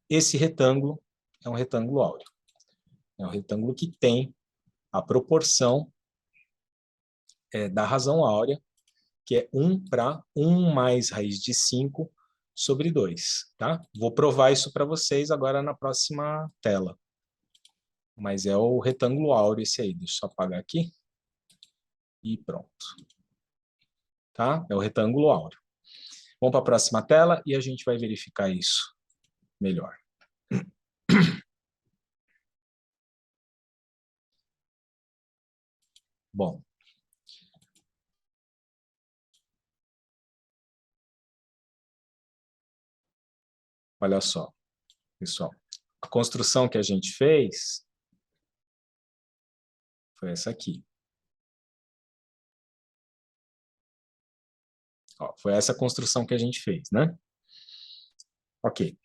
Esse retângulo é um retângulo áureo. É um retângulo que tem a proporção da razão áurea, que é 1 para 1 mais raiz de 5 sobre 2. Tá? Vou provar isso para vocês agora na próxima tela. Mas é o retângulo áureo esse aí. Deixa eu só apagar aqui. E pronto. Tá? É o retângulo áureo. Vamos para a próxima tela e a gente vai verificar isso melhor. Bom. Olha só, pessoal. A construção que a gente fez foi essa aqui. Ó, foi essa construção que a gente fez, né? Ok.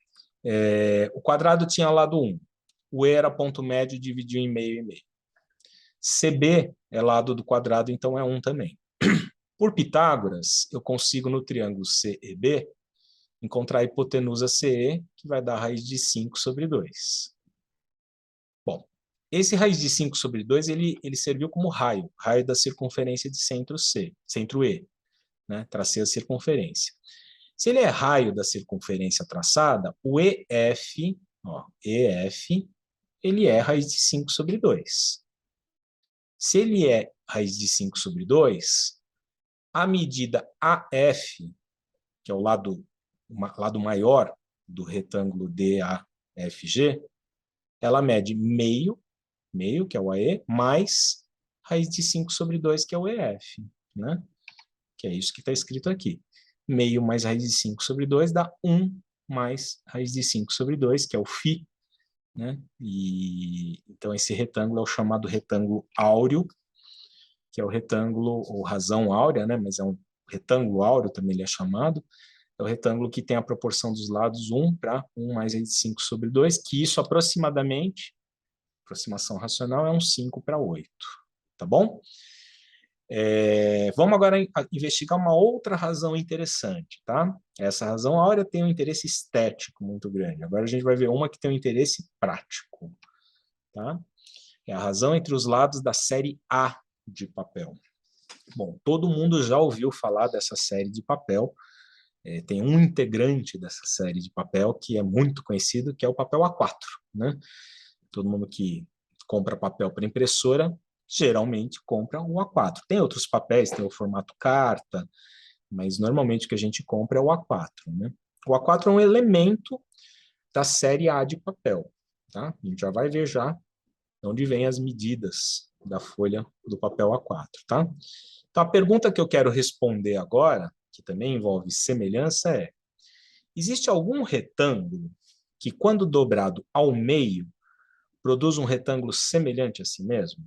O quadrado tinha lado 1. O E era ponto médio, dividiu em meio e meio. CB é lado do quadrado, então é 1 também. Por Pitágoras, eu consigo no triângulo CEB encontrar a hipotenusa CE, que vai dar raiz de 5 sobre 2. Bom, esse raiz de 5 sobre 2, ele serviu como raio da circunferência de centro C, centro E, né? Tracei a circunferência. Se ele é raio da circunferência traçada, o EF, Ó, EF, ele é raiz de 5 sobre 2. Se ele é raiz de 5 sobre 2, a medida AF, que é o lado maior do retângulo DAFG, ela mede meio, que é o AE, mais raiz de 5 sobre 2, que é o EF, né? Que é isso que está escrito aqui. Meio mais raiz de 5 sobre 2 dá 1 mais raiz de 5 sobre 2, que é o φ, né? E, então, esse retângulo é o chamado retângulo áureo, que é o retângulo, ou razão áurea, né? Mas é um retângulo áureo, também ele é chamado. É o retângulo que tem a proporção dos lados 1 para 1 mais raiz de 5 sobre 2, que isso aproximadamente, aproximação racional, é um 5 para 8. Tá bom? Vamos agora investigar uma outra razão interessante, tá? Essa razão áurea tem um interesse estético muito grande. Agora a gente vai ver uma que tem um interesse prático, tá? É a razão entre os lados da série A de papel. Bom, todo mundo já ouviu falar dessa série de papel. Tem um integrante dessa série de papel que é muito conhecido, que é o papel A4, né? Todo mundo que compra papel para impressora geralmente compra o A4. Tem outros papéis, tem o formato carta, mas normalmente o que a gente compra é o A4, né? O A4 é um elemento da série A de papel, tá? A gente já vai ver já de onde vêm as medidas da folha do papel A4, tá? Então, a pergunta que eu quero responder agora, que também envolve semelhança, é: existe algum retângulo que, quando dobrado ao meio, produz um retângulo semelhante a si mesmo?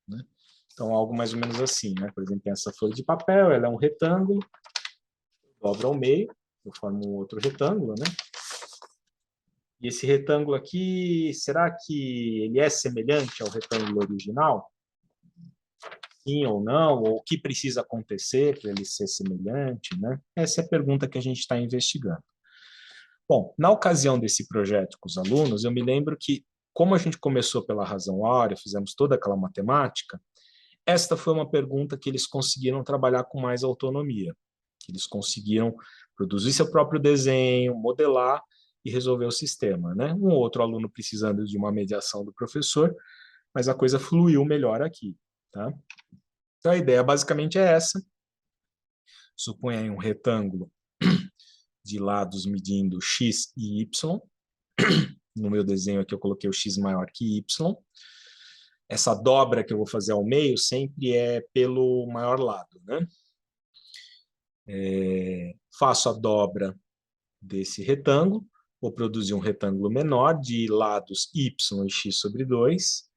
Né? Então, algo mais ou menos assim, né? Por exemplo, essa folha de papel, ela é um retângulo, dobra ao meio, eu formo um outro retângulo, né? E esse retângulo aqui, será que ele é semelhante ao retângulo original? Sim ou não? Ou o que precisa acontecer para ele ser semelhante, né? Essa é a pergunta que a gente está investigando. Bom, na ocasião desse projeto com os alunos, eu me lembro que, como a gente começou pela razão áurea, fizemos toda aquela matemática, esta foi uma pergunta que eles conseguiram trabalhar com mais autonomia. Eles conseguiram produzir seu próprio desenho, modelar e resolver o sistema, né? Um outro aluno precisando de uma mediação do professor, mas a coisa fluiu melhor aqui, tá? Então a ideia basicamente é essa. Suponha aí um retângulo de lados medindo x e y. No meu desenho aqui eu coloquei o x maior que y. Essa dobra que eu vou fazer ao meio sempre é pelo maior lado, né? Faço a dobra desse retângulo, vou produzir um retângulo menor de lados y e x sobre 2.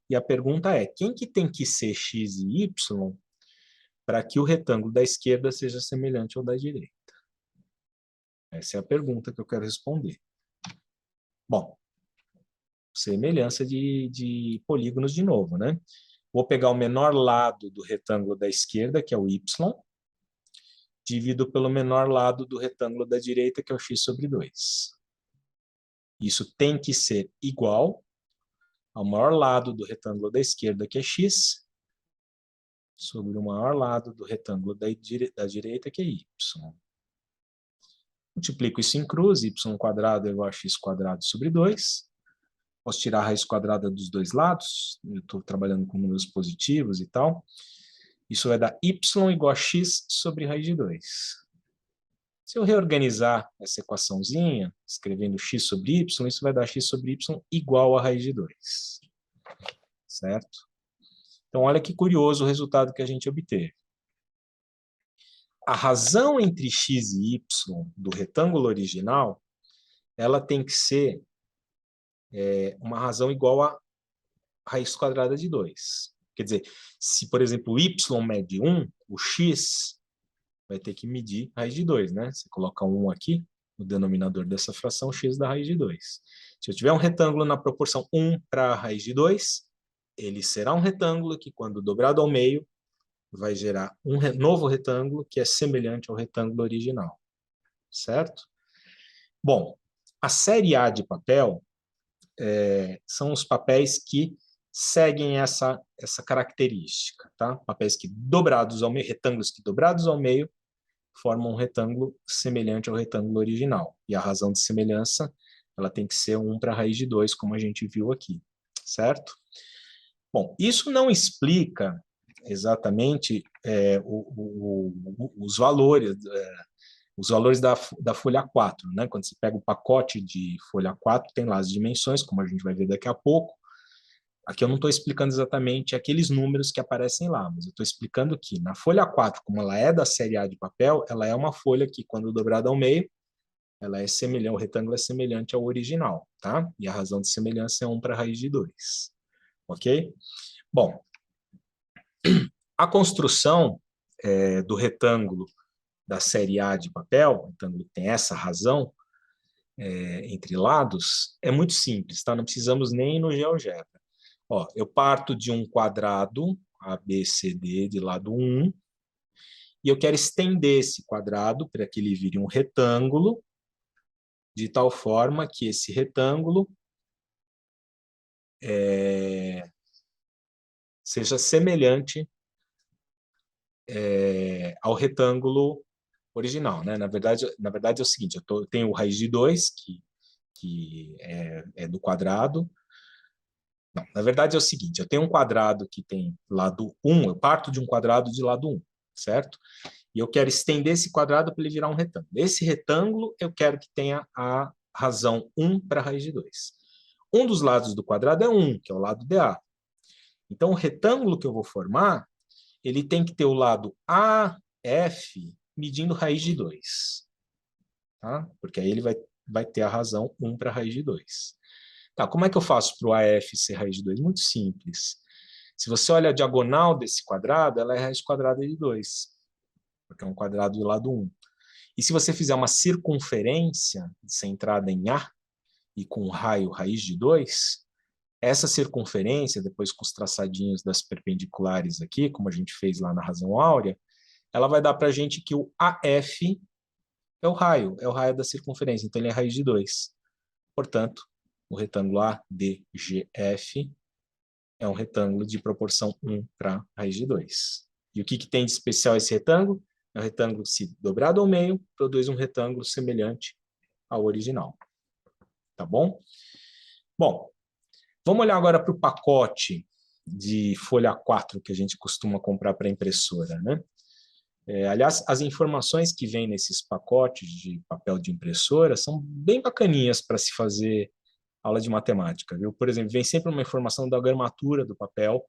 E a pergunta é: quem que tem que ser x e y para que o retângulo da esquerda seja semelhante ao da direita? Essa é a pergunta que eu quero responder. Bom, semelhança de polígonos de novo, né? Vou pegar o menor lado do retângulo da esquerda, que é o y, divido pelo menor lado do retângulo da direita, que é o x sobre 2. Isso tem que ser igual ao maior lado do retângulo da esquerda, que é x, sobre o maior lado do retângulo da direita, que é y. Multiplico isso em cruz, y² é igual a x² sobre 2. Posso tirar a raiz quadrada dos dois lados, eu estou trabalhando com números positivos e tal. Isso vai dar y igual a x sobre raiz de 2. Se eu reorganizar essa equaçãozinha, escrevendo x sobre y, isso vai dar x sobre y igual a raiz de 2. Certo? Então, olha que curioso o resultado que a gente obteve. A razão entre x e y do retângulo original, ela tem que ser uma razão igual a raiz quadrada de 2. Quer dizer, se, por exemplo, o y mede 1, o x vai ter que medir raiz de 2, né? Você coloca 1 aqui, no denominador dessa fração, x dá raiz de 2. Se eu tiver um retângulo na proporção 1 para a raiz de 2, ele será um retângulo que, quando dobrado ao meio, vai gerar um novo retângulo que é semelhante ao retângulo original. Certo? Bom, a série A de papel são os papéis que seguem essa característica, tá? Papéis que dobrados ao meio, retângulos que dobrados ao meio formam um retângulo semelhante ao retângulo original. E a razão de semelhança ela tem que ser 1 para a raiz de 2, como a gente viu aqui, certo? Bom, isso não explica exatamente os valores, da folha 4, né? Quando você pega o pacote de folha 4, tem lá as dimensões, como a gente vai ver daqui a pouco. Aqui eu não estou explicando exatamente aqueles números que aparecem lá, mas eu estou explicando que na folha 4, como ela é da série A de papel, ela é uma folha que, quando dobrada ao meio, ela é semelhante, o retângulo é semelhante ao original, tá? E a razão de semelhança é 1 para a raiz de 2, ok? Bom, a construção do retângulo da série A de papel, o retângulo que tem essa razão entre lados, é muito simples, tá? Não precisamos nem ir no GeoGebra. Ó, eu parto de um quadrado, ABCD, de lado 1, e eu quero estender esse quadrado para que ele vire um retângulo, de tal forma que esse retângulo seja semelhante ao retângulo original, né? Na verdade é o seguinte, eu tenho raiz de 2, que é do quadrado. Não, na verdade é o seguinte, eu tenho um quadrado que tem lado 1, eu parto de um quadrado de lado 1, certo? E eu quero estender esse quadrado para ele virar um retângulo. Esse retângulo eu quero que tenha a razão 1 para a raiz de 2. Um dos lados do quadrado é 1, que é o lado DA. Então, o retângulo que eu vou formar, ele tem que ter o lado AF medindo raiz de 2. Tá? Porque aí ele vai ter a razão 1 para a raiz de 2. Tá, como é que eu faço para o AF ser raiz de 2? Muito simples. Se você olha a diagonal desse quadrado, ela é raiz quadrada de 2, porque é um quadrado do lado 1. E se você fizer uma circunferência centrada em A e com raio raiz de 2, essa circunferência, depois com os traçadinhos das perpendiculares aqui, como a gente fez lá na razão áurea, ela vai dar para a gente que o AF é o raio da circunferência, então ele é raiz de 2. Portanto, o retângulo ADGF é um retângulo de proporção 1 para raiz de 2. E o que tem de especial esse retângulo? É um retângulo, se dobrado ao meio, produz um retângulo semelhante ao original. Tá bom? Bom, vamos olhar agora para o pacote de folha 4 que a gente costuma comprar para impressora, né? Aliás, as informações que vêm nesses pacotes de papel de impressora são bem bacaninhas para se fazer aula de matemática, viu? Por exemplo, vem sempre uma informação da gramatura do papel,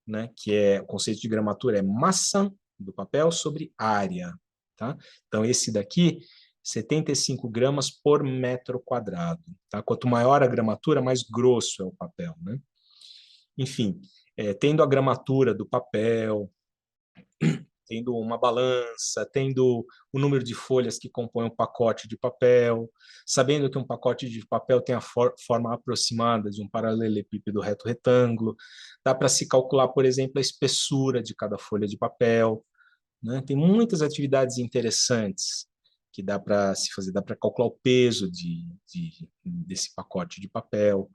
né? Que o conceito de gramatura é massa do papel sobre área, tá? Então, esse daqui, 75 gramas por metro quadrado, tá? Quanto maior a gramatura, mais grosso é o papel, né? Enfim, tendo a gramatura do papel, tendo uma balança, tendo o número de folhas que compõem um pacote de papel, sabendo que um pacote de papel tem a forma aproximada de um paralelepípedo reto-retângulo, dá para se calcular, por exemplo, a espessura de cada folha de papel, né? Tem muitas atividades interessantes que dá para se fazer, dá para calcular o peso desse pacote de papel,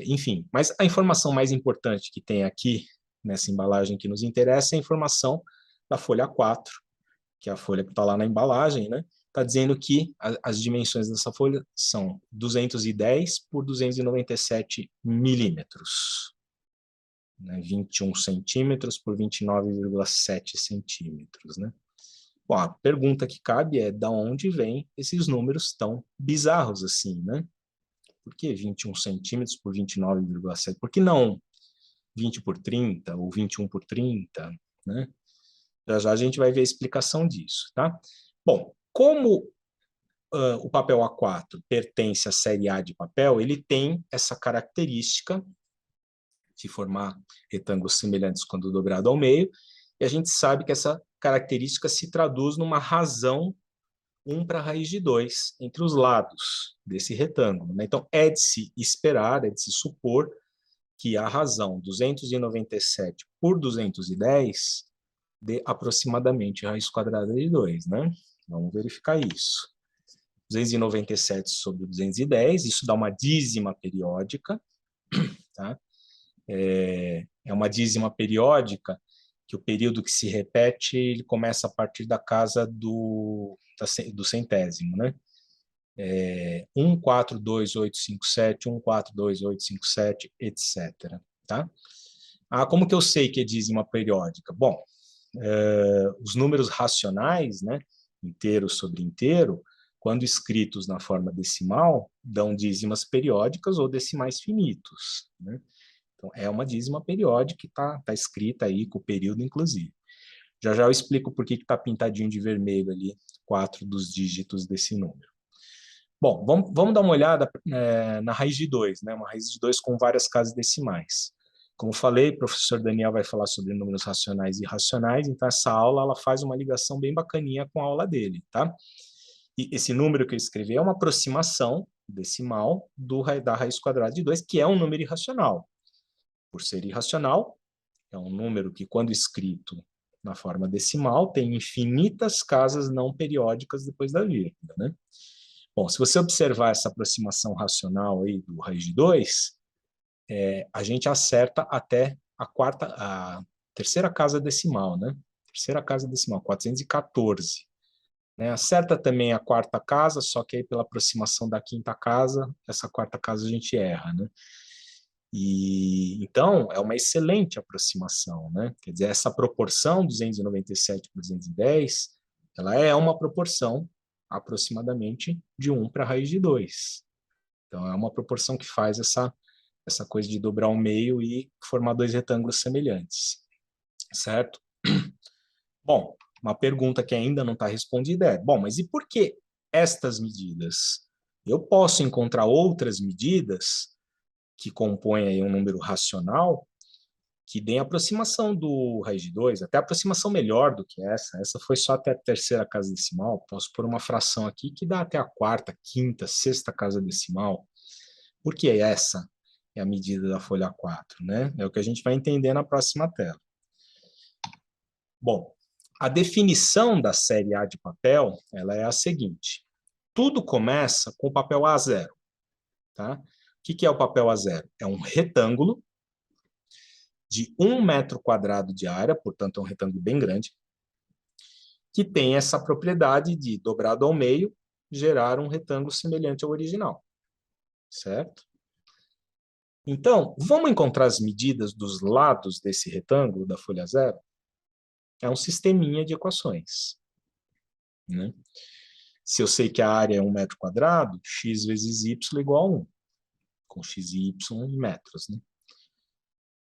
enfim. Mas a informação mais importante que tem aqui nessa embalagem que nos interessa é a informação da folha 4, que é a folha que está lá na embalagem, né? Está dizendo que as dimensões dessa folha são 210 por 297 milímetros, né? 21 centímetros por 29,7 centímetros, né? Bom, a pergunta que cabe é de onde vêm esses números tão bizarros assim, né? Por que 21 centímetros por 29,7? Por que não 20 por 30 ou 21 por 30, né? Já já a gente vai ver a explicação disso, tá? Bom, como o papel A4 pertence à série A de papel, ele tem essa característica de formar retângulos semelhantes quando dobrado ao meio, e a gente sabe que essa característica se traduz numa razão 1 para a raiz de 2 entre os lados desse retângulo, né? Então, é de se esperar, é de se supor que a razão 297 por 210 dê aproximadamente raiz quadrada de 2, né? Vamos verificar isso. 297 sobre 210, isso dá uma dízima periódica, tá? É uma dízima periódica que o período que se repete, ele começa a partir da casa do centésimo, né? 142857, 142857, etc. Tá? Como que eu sei que é dízima periódica? Bom, os números racionais, né, inteiro sobre inteiro, quando escritos na forma decimal, dão dízimas periódicas ou decimais finitos, né? Então, é uma dízima periódica que está escrita aí com o período, inclusive. Já já eu explico por que está pintadinho de vermelho ali, 4 dos dígitos desse número. Bom, vamos dar uma olhada na raiz de 2, né? Uma raiz de 2 com várias casas decimais. Como falei, o professor Daniel vai falar sobre números racionais e irracionais, então essa aula ela faz uma ligação bem bacaninha com a aula dele, tá? E esse número que eu escrevi é uma aproximação decimal da raiz quadrada de 2, que é um número irracional. Por ser irracional, é um número que, quando escrito na forma decimal, tem infinitas casas não periódicas depois da vírgula, né? Bom, se você observar essa aproximação racional aí do raiz de 2, a gente acerta até a terceira casa decimal, né? Terceira casa decimal, 414. Né? Acerta também a quarta casa, só que aí pela aproximação da quinta casa, essa quarta casa a gente erra, né? E então é uma excelente aproximação, né? Quer dizer, essa proporção 297 para 210, ela é uma proporção aproximadamente de 1 para a raiz de 2. Então é uma proporção que faz essa coisa de dobrar ao meio e formar dois retângulos semelhantes, certo? Bom, uma pergunta que ainda não está respondida é, bom, mas e por que estas medidas? Eu posso encontrar outras medidas que compõem aí um número racional que deem aproximação do raiz de 2, até aproximação melhor do que essa. Essa foi só até a terceira casa decimal. Posso pôr uma fração aqui que dá até a quarta, quinta, sexta casa decimal. Por que essa é a medida da folha 4, né? É o que a gente vai entender na próxima tela. Bom, a definição da série A de papel, ela é a seguinte. Tudo começa com o papel A0, tá? O que é o papel A0? É um retângulo de 1 metro quadrado de área, portanto é um retângulo bem grande, que tem essa propriedade de, dobrado ao meio, gerar um retângulo semelhante ao original, certo? Então, vamos encontrar as medidas dos lados desse retângulo da folha 0? É um sisteminha de equações, né? Se eu sei que a área é 1 metro quadrado, x vezes y igual a 1, com x e y em metros, né?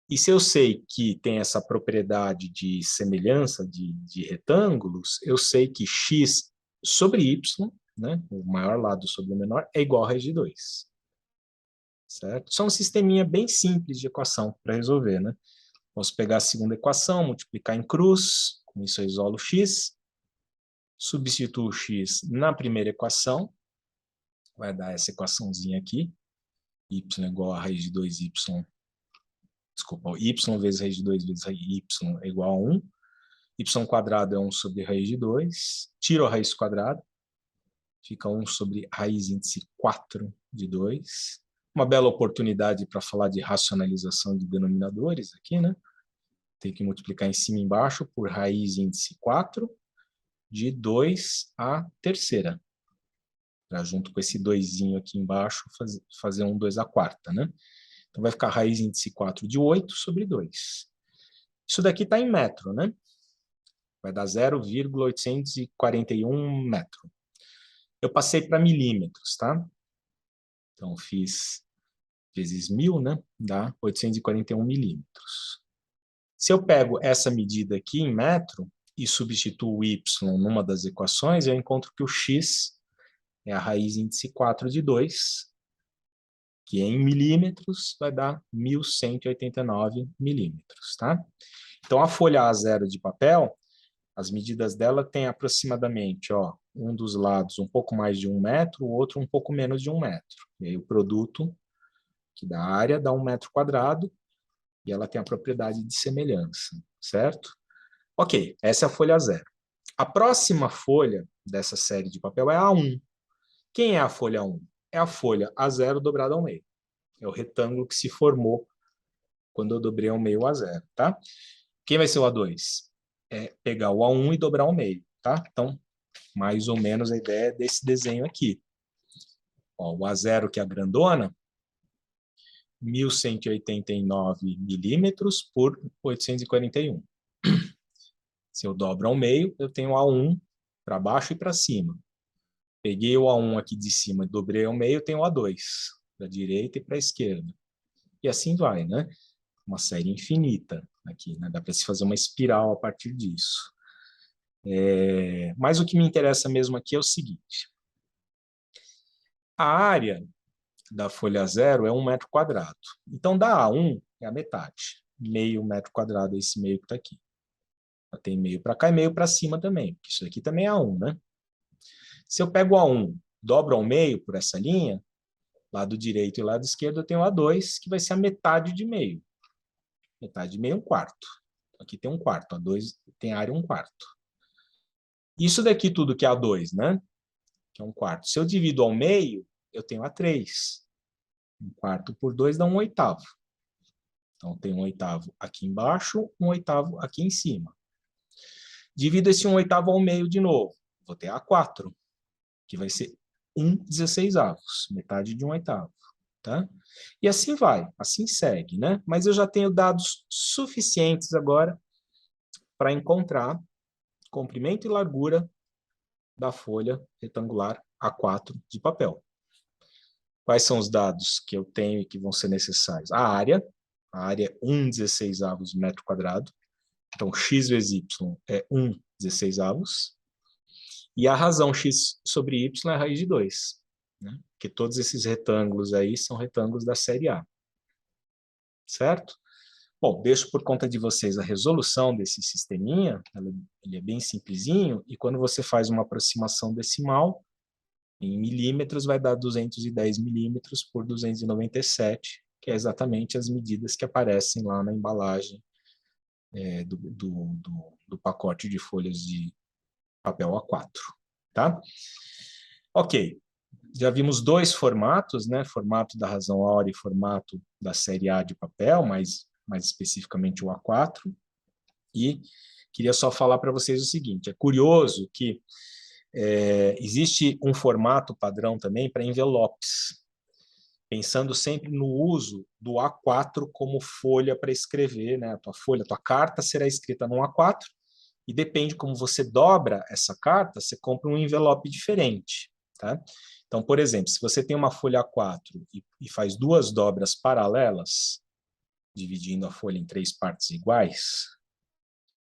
E se eu sei que tem essa propriedade de semelhança de retângulos, eu sei que x sobre y, né, o maior lado sobre o menor, é igual a raiz de 2. Certo? Só um sisteminha bem simples de equação para resolver, né? Posso pegar a segunda equação, multiplicar em cruz, com isso eu isolo x, substituo o x na primeira equação, vai dar essa equaçãozinha aqui, y igual a raiz de 2y, desculpa, y vezes raiz de 2 vezes y é igual a 1, y quadrado é 1 sobre raiz de 2, tiro a raiz quadrada, fica 1 sobre raiz índice 4 de 2. Uma bela oportunidade para falar de racionalização de denominadores aqui, né? Tem que multiplicar em cima e embaixo por raiz índice 4 de 2 à terceira. Para junto com esse 2 aqui embaixo fazer um 2 à quarta, né? Então vai ficar raiz índice 4 de 8 sobre 2. Isso daqui está em metro, né? Vai dar 0,841 metro. Eu passei para milímetros, tá? Então, fiz vezes 1.000, né? Dá 841 milímetros. Se eu pego essa medida aqui em metro e substituo o y numa das equações, eu encontro que o x é a raiz índice 4 de 2, que em milímetros vai dar 1.189 milímetros, tá? Então, a folha A0 de papel, as medidas dela têm aproximadamente, ó, um dos lados um pouco mais de 1 metro, o outro um pouco menos de 1 metro. E aí o produto que dá área dá 1 metro quadrado e ela tem a propriedade de semelhança, certo? Ok, essa é a folha 0. A próxima folha dessa série de papel é a A1. Quem é a folha 1? É a folha A0 dobrada ao meio. É o retângulo que se formou quando eu dobrei ao meio o A0, tá? Quem vai ser o A2? É pegar o A1 e dobrar ao meio, tá? Então, mais ou menos a ideia desse desenho aqui. Ó, o A0, que é a grandona, 1.189 milímetros por 841. Se eu dobro ao meio, eu tenho A1 para baixo e para cima. Peguei o A1 aqui de cima e dobrei ao meio, eu tenho o A2, da direita e para a esquerda. E assim vai, né? Uma série infinita aqui, né? Dá para se fazer uma espiral a partir disso. Mas o que me interessa mesmo aqui é o seguinte. A área da folha 0 é 1 metro quadrado. Então, da A1 é a metade. Meio metro quadrado é esse meio que está aqui. Tem meio para cá e meio para cima também, porque isso aqui também é A1, né? Se eu pego o A1, dobro ao meio por essa linha, lado direito e lado esquerdo, eu tenho A2, que vai ser a metade de meio. Metade de meio é 1/4. Aqui tem 1/4, A2 tem área 1/4. Isso daqui tudo que é A2, né? Que é 1/4. Se eu divido ao meio, eu tenho A3. 1/4 por 2 dá 1/8. Então, tem 1/8 aqui embaixo, 1/8 aqui em cima. Divido esse 1/8 ao meio de novo. Vou ter A4, que vai ser 1/16, metade de 1/8. Tá? E assim vai, assim segue, né? Mas eu já tenho dados suficientes agora para encontrar comprimento e largura da folha retangular A4 de papel. Quais são os dados que eu tenho e que vão ser necessários? A área é 1/16 metro quadrado. Então, x vezes y é 1/16. E a razão x sobre y é a raiz de 2. Né? Porque todos esses retângulos aí são retângulos da série A. Certo? Bom, deixo por conta de vocês a resolução desse sisteminha. Ele é bem simplesinho. E quando você faz uma aproximação decimal, em milímetros, vai dar 210 milímetros por 297, que é exatamente as medidas que aparecem lá na embalagem do pacote de folhas de papel A4. Tá? Ok, já vimos dois formatos, né? Formato da razão áurea e formato da série A de papel, mais especificamente o A4. E queria só falar para vocês o seguinte, é curioso que existe um formato padrão também para envelopes, pensando sempre no uso do A4 como folha para escrever, né? A tua carta será escrita no A4, e depende como você dobra essa carta, você compra um envelope diferente, tá? Então, por exemplo, se você tem uma folha A4 e faz duas dobras paralelas, dividindo a folha em 3 partes iguais,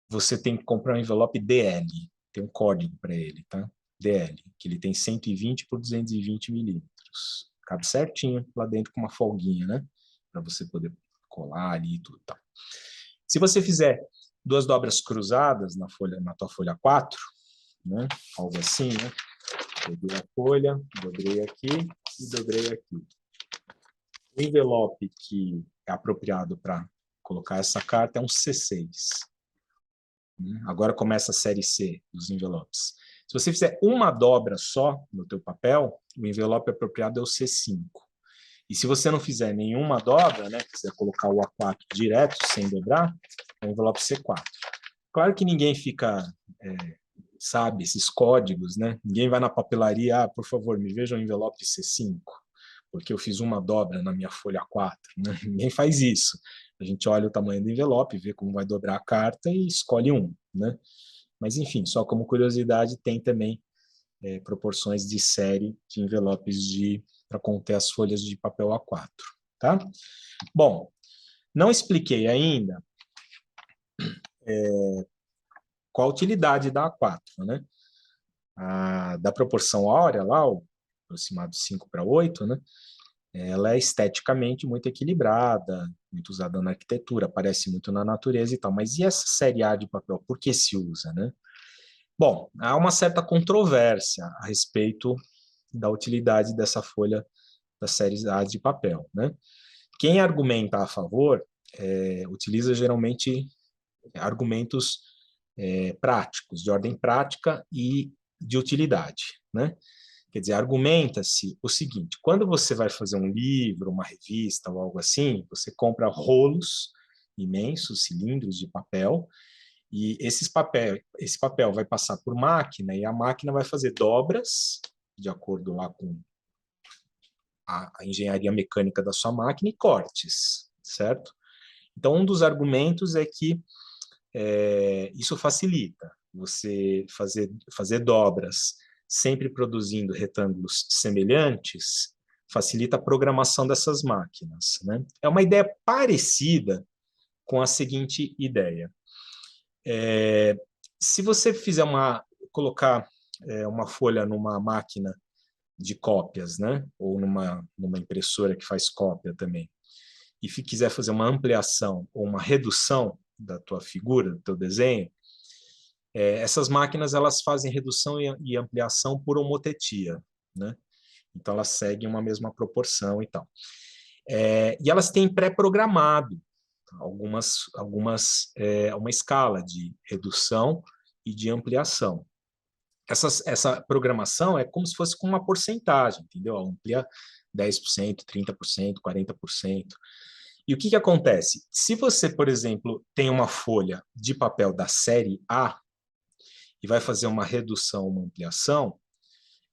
você tem que comprar um envelope DL, tem um código para ele, tá? DL, que ele tem 120 por 220 milímetros. Cabe certinho lá dentro com uma folguinha, né? Para você poder colar ali e tudo, tá? Se você fizer duas dobras cruzadas na tua folha 4, né? Algo assim, né? Peguei a folha, dobrei aqui e dobrei aqui. O envelope que é apropriado para colocar essa carta é um C6. Agora começa a série C dos envelopes. Se você fizer uma dobra só no teu papel, o envelope apropriado é o C5. E se você não fizer nenhuma dobra, né, quiser colocar o A4 direto, sem dobrar, é o envelope C4. Claro que ninguém fica, sabe, esses códigos, né? Ninguém vai na papelaria, por favor, me veja o envelope C5, porque eu fiz uma dobra na minha folha A4. Né? Ninguém faz isso. A gente olha o tamanho do envelope, vê como vai dobrar a carta e escolhe um, né? Mas, enfim, só como curiosidade, tem também proporções de série de envelopes para conter as folhas de papel A4, tá? Bom, não expliquei ainda qual a utilidade da A4, né? Da proporção áurea lá, o aproximado 5/8, né? Ela é esteticamente muito equilibrada, muito usada na arquitetura, aparece muito na natureza e tal. Mas e essa série A de papel, por que se usa, né? Bom, há uma certa controvérsia a respeito da utilidade dessa folha da série A de papel, né? Quem argumenta a favor utiliza geralmente argumentos práticos, de ordem prática e de utilidade, né? Quer dizer, argumenta-se o seguinte, quando você vai fazer um livro, uma revista ou algo assim, você compra rolos imensos, cilindros de papel, e esse papel vai passar por máquina, e a máquina vai fazer dobras, de acordo lá com a engenharia mecânica da sua máquina e cortes, certo? Então, um dos argumentos é que isso facilita você fazer dobras sempre produzindo retângulos semelhantes, facilita a programação dessas máquinas, né? É uma ideia parecida com a seguinte ideia. Se você colocar uma folha numa máquina de cópias, né? Ou numa impressora que faz cópia também, e quiser fazer uma ampliação ou uma redução da tua figura, do teu desenho, essas máquinas elas fazem redução e ampliação por homotetia, né? Então elas seguem uma mesma proporção e tal. E elas têm pré-programado uma escala de redução e de ampliação. Essa programação é como se fosse com uma porcentagem, entendeu? Amplia 10%, 30%, 40%. E o que acontece? Se você, por exemplo, tem uma folha de papel da série A e vai fazer uma redução, uma ampliação,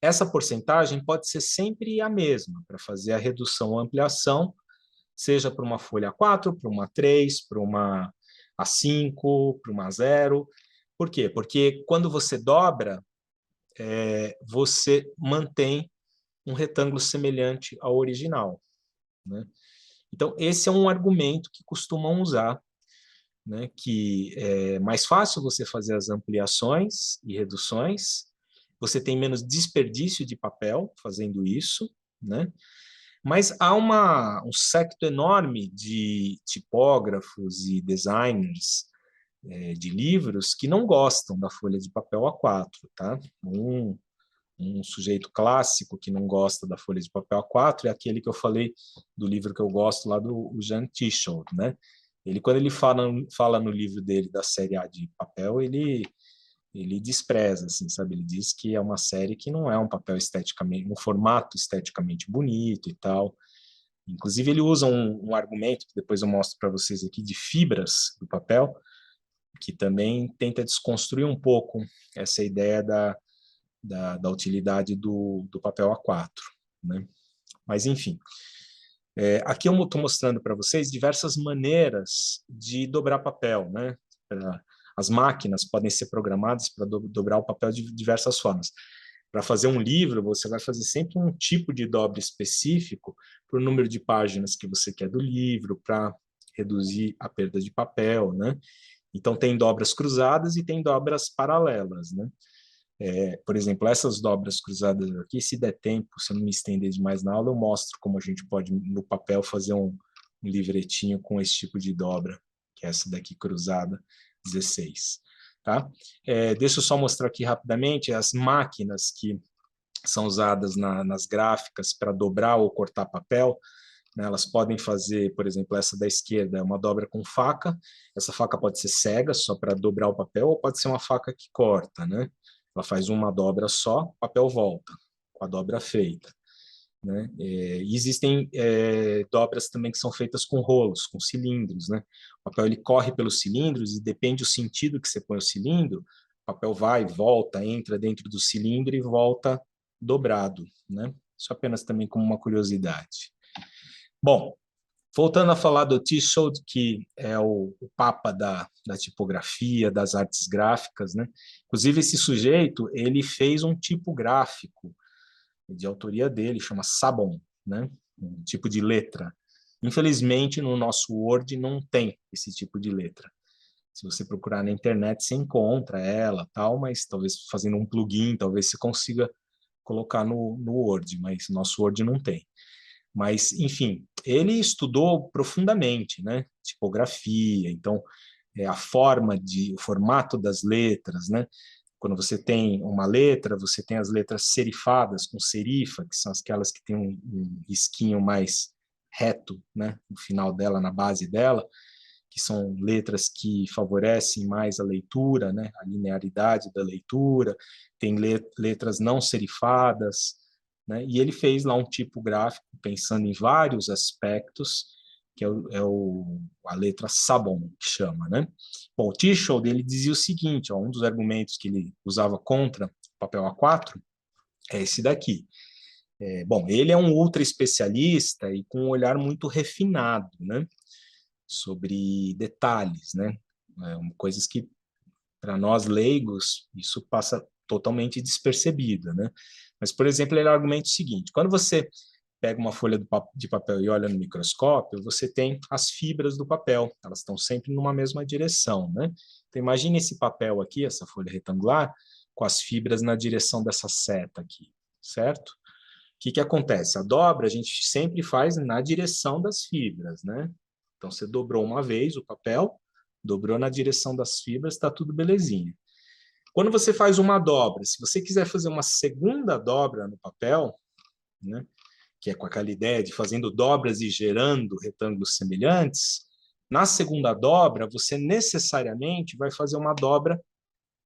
essa porcentagem pode ser sempre a mesma para fazer a redução ou ampliação, seja para uma folha A4, para uma A3, para uma A5, para uma A0. Por quê? Porque quando você dobra, você mantém um retângulo semelhante ao original, né? Então, esse é um argumento que costumam usar, né? Que é mais fácil você fazer as ampliações e reduções, você tem menos desperdício de papel fazendo isso, né? Mas há um séquito enorme de tipógrafos e designers de livros que não gostam da folha de papel A4, tá? Um sujeito clássico que não gosta da folha de papel A4 é aquele que eu falei do livro que eu gosto lá do Jean Tichol, né? Quando ele fala no livro dele da série A de papel, ele despreza, assim, sabe? Ele diz que é uma série que não é um papel esteticamente, um formato esteticamente bonito e tal. Inclusive, ele usa um argumento, que depois eu mostro para vocês aqui, de fibras do papel, que também tenta desconstruir um pouco essa ideia da utilidade do papel A4, né? Mas, enfim, aqui eu estou mostrando para vocês diversas maneiras de dobrar papel, né? As máquinas podem ser programadas para dobrar o papel de diversas formas. Para fazer um livro, você vai fazer sempre um tipo de dobra específico para o número de páginas que você quer do livro, para reduzir a perda de papel, né? Então, tem dobras cruzadas e tem dobras paralelas, né? Por exemplo, essas dobras cruzadas aqui, se der tempo, se eu não me estender demais na aula, eu mostro como a gente pode, no papel, fazer um livretinho com esse tipo de dobra, que é essa daqui cruzada, 16. Tá? Deixa eu só mostrar aqui rapidamente as máquinas que são usadas nas gráficas para dobrar ou cortar papel, né? Elas podem fazer, por exemplo, essa da esquerda é uma dobra com faca, essa faca pode ser cega, só para dobrar o papel, ou pode ser uma faca que corta, né? Ela faz uma dobra só, o papel volta, com a dobra feita, né? E existem dobras também que são feitas com rolos, com cilindros, né? O papel ele corre pelos cilindros e depende do sentido que você põe o cilindro, o papel vai, volta, entra dentro do cilindro e volta dobrado, né? Isso apenas também como uma curiosidade. Bom, voltando a falar do Tichol, que é o papa da tipografia, das artes gráficas, né? Inclusive, esse sujeito, ele fez um tipo gráfico de autoria dele, chama Sabon, né? Um tipo de letra. Infelizmente, no nosso Word não tem esse tipo de letra. Se você procurar na internet, você encontra ela, tal, mas talvez fazendo um plugin, talvez você consiga colocar no Word, mas no nosso Word não tem. Mas, enfim, ele estudou profundamente, né? Tipografia, então, o formato das letras, né? Quando você tem uma letra, você tem as letras serifadas com serifa, que são aquelas que têm um risquinho mais reto, né? No final dela, na base dela, que são letras que favorecem mais a leitura, né? A linearidade da leitura. Tem letras não serifadas, né? E ele fez lá um tipo gráfico pensando em vários aspectos, que a letra Sabon, que chama, né? Bom, o Tichol dele dizia o seguinte, ó, um dos argumentos que ele usava contra o papel A4 é esse daqui. Bom, ele é um ultra especialista e com um olhar muito refinado, né, sobre detalhes, né, coisas que, para nós leigos, isso passa totalmente despercebido, né. Mas, por exemplo, ele argumenta o seguinte: quando você pega uma folha de papel e olha no microscópio, você tem as fibras do papel, elas estão sempre numa mesma direção, né? Então, imagine esse papel aqui, essa folha retangular, com as fibras na direção dessa seta aqui, certo? O que acontece? A dobra a gente sempre faz na direção das fibras, né? Então, você dobrou uma vez o papel, dobrou na direção das fibras, está tudo belezinha. Quando você faz uma dobra, se você quiser fazer uma segunda dobra no papel, né, que é com aquela ideia de fazendo dobras e gerando retângulos semelhantes, na segunda dobra, você necessariamente vai fazer uma dobra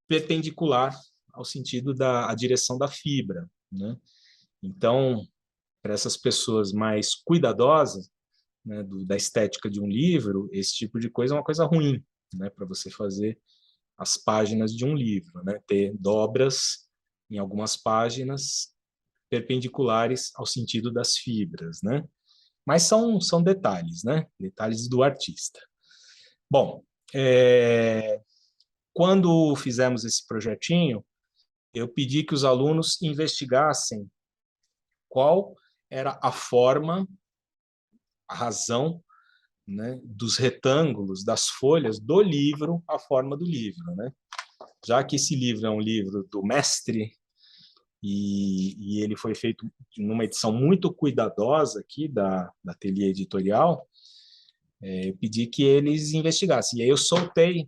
perpendicular ao sentido da direção da fibra, né? Então, para essas pessoas mais cuidadosas, né, da estética de um livro, esse tipo de coisa é uma coisa ruim, né, para você fazer as páginas de um livro, né, ter dobras em algumas páginas perpendiculares ao sentido das fibras, né? Mas são detalhes, né? Detalhes do artista. Bom, quando fizemos esse projetinho, eu pedi que os alunos investigassem qual era a forma, a razão, né, dos retângulos, das folhas do livro, a forma do livro, né? Já que esse livro é um livro do mestre e ele foi feito numa edição muito cuidadosa aqui da Ateliê Editorial, eu pedi que eles investigassem. E aí eu soltei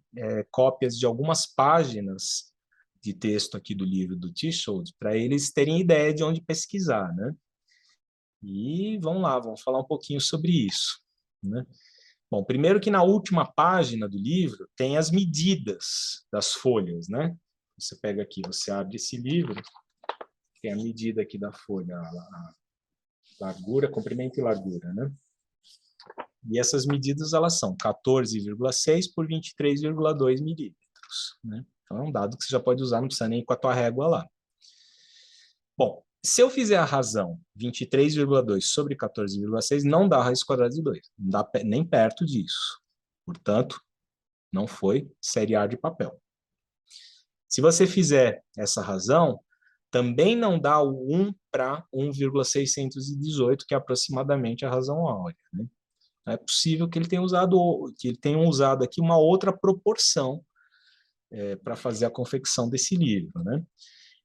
cópias de algumas páginas de texto aqui do livro do Tishold para eles terem ideia de onde pesquisar, né? E vamos lá, vamos falar um pouquinho sobre isso, né? Bom, primeiro que na última página do livro tem as medidas das folhas, né? Você pega aqui, você abre esse livro, tem a medida aqui da folha, a largura, comprimento e largura, né? E essas medidas, elas são 14,6 por 23,2 milímetros, né? Então, é um dado que você já pode usar, não precisa nem ir com a tua régua lá. Bom, se eu fizer a razão 23,2 sobre 14,6, não dá raiz quadrada de 2. Não dá nem perto disso. Portanto, não foi série A de papel. Se você fizer essa razão, também não dá o 1 para 1,618, que é aproximadamente a razão áurea, né? É possível que ele tenha usado aqui uma outra proporção para fazer a confecção desse livro, né?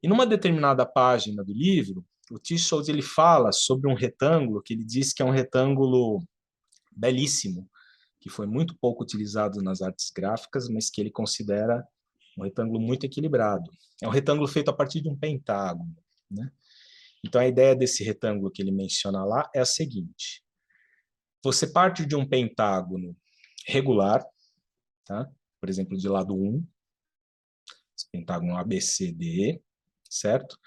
E numa determinada página do livro, o Tishold ele fala sobre um retângulo que ele diz que é um retângulo belíssimo, que foi muito pouco utilizado nas artes gráficas, mas que ele considera um retângulo muito equilibrado. É um retângulo feito a partir de um pentágono, né? Então a ideia desse retângulo que ele menciona lá é a seguinte: você parte de um pentágono regular, tá? Por exemplo, de lado 1, esse pentágono ABCD, certo?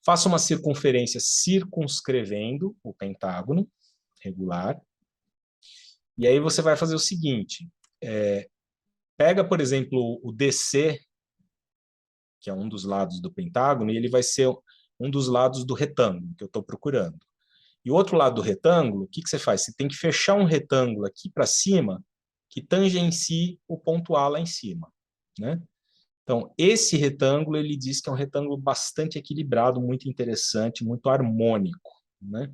Faça uma circunferência circunscrevendo o pentágono regular. E aí você vai fazer o seguinte, pega, por exemplo, o DC, que é um dos lados do pentágono, e ele vai ser um dos lados do retângulo que eu estou procurando. E o outro lado do retângulo, o que você faz? Você tem que fechar um retângulo aqui para cima que tangencie o ponto A lá em cima, né? Então, esse retângulo, ele diz que é um retângulo bastante equilibrado, muito interessante, muito harmônico, né?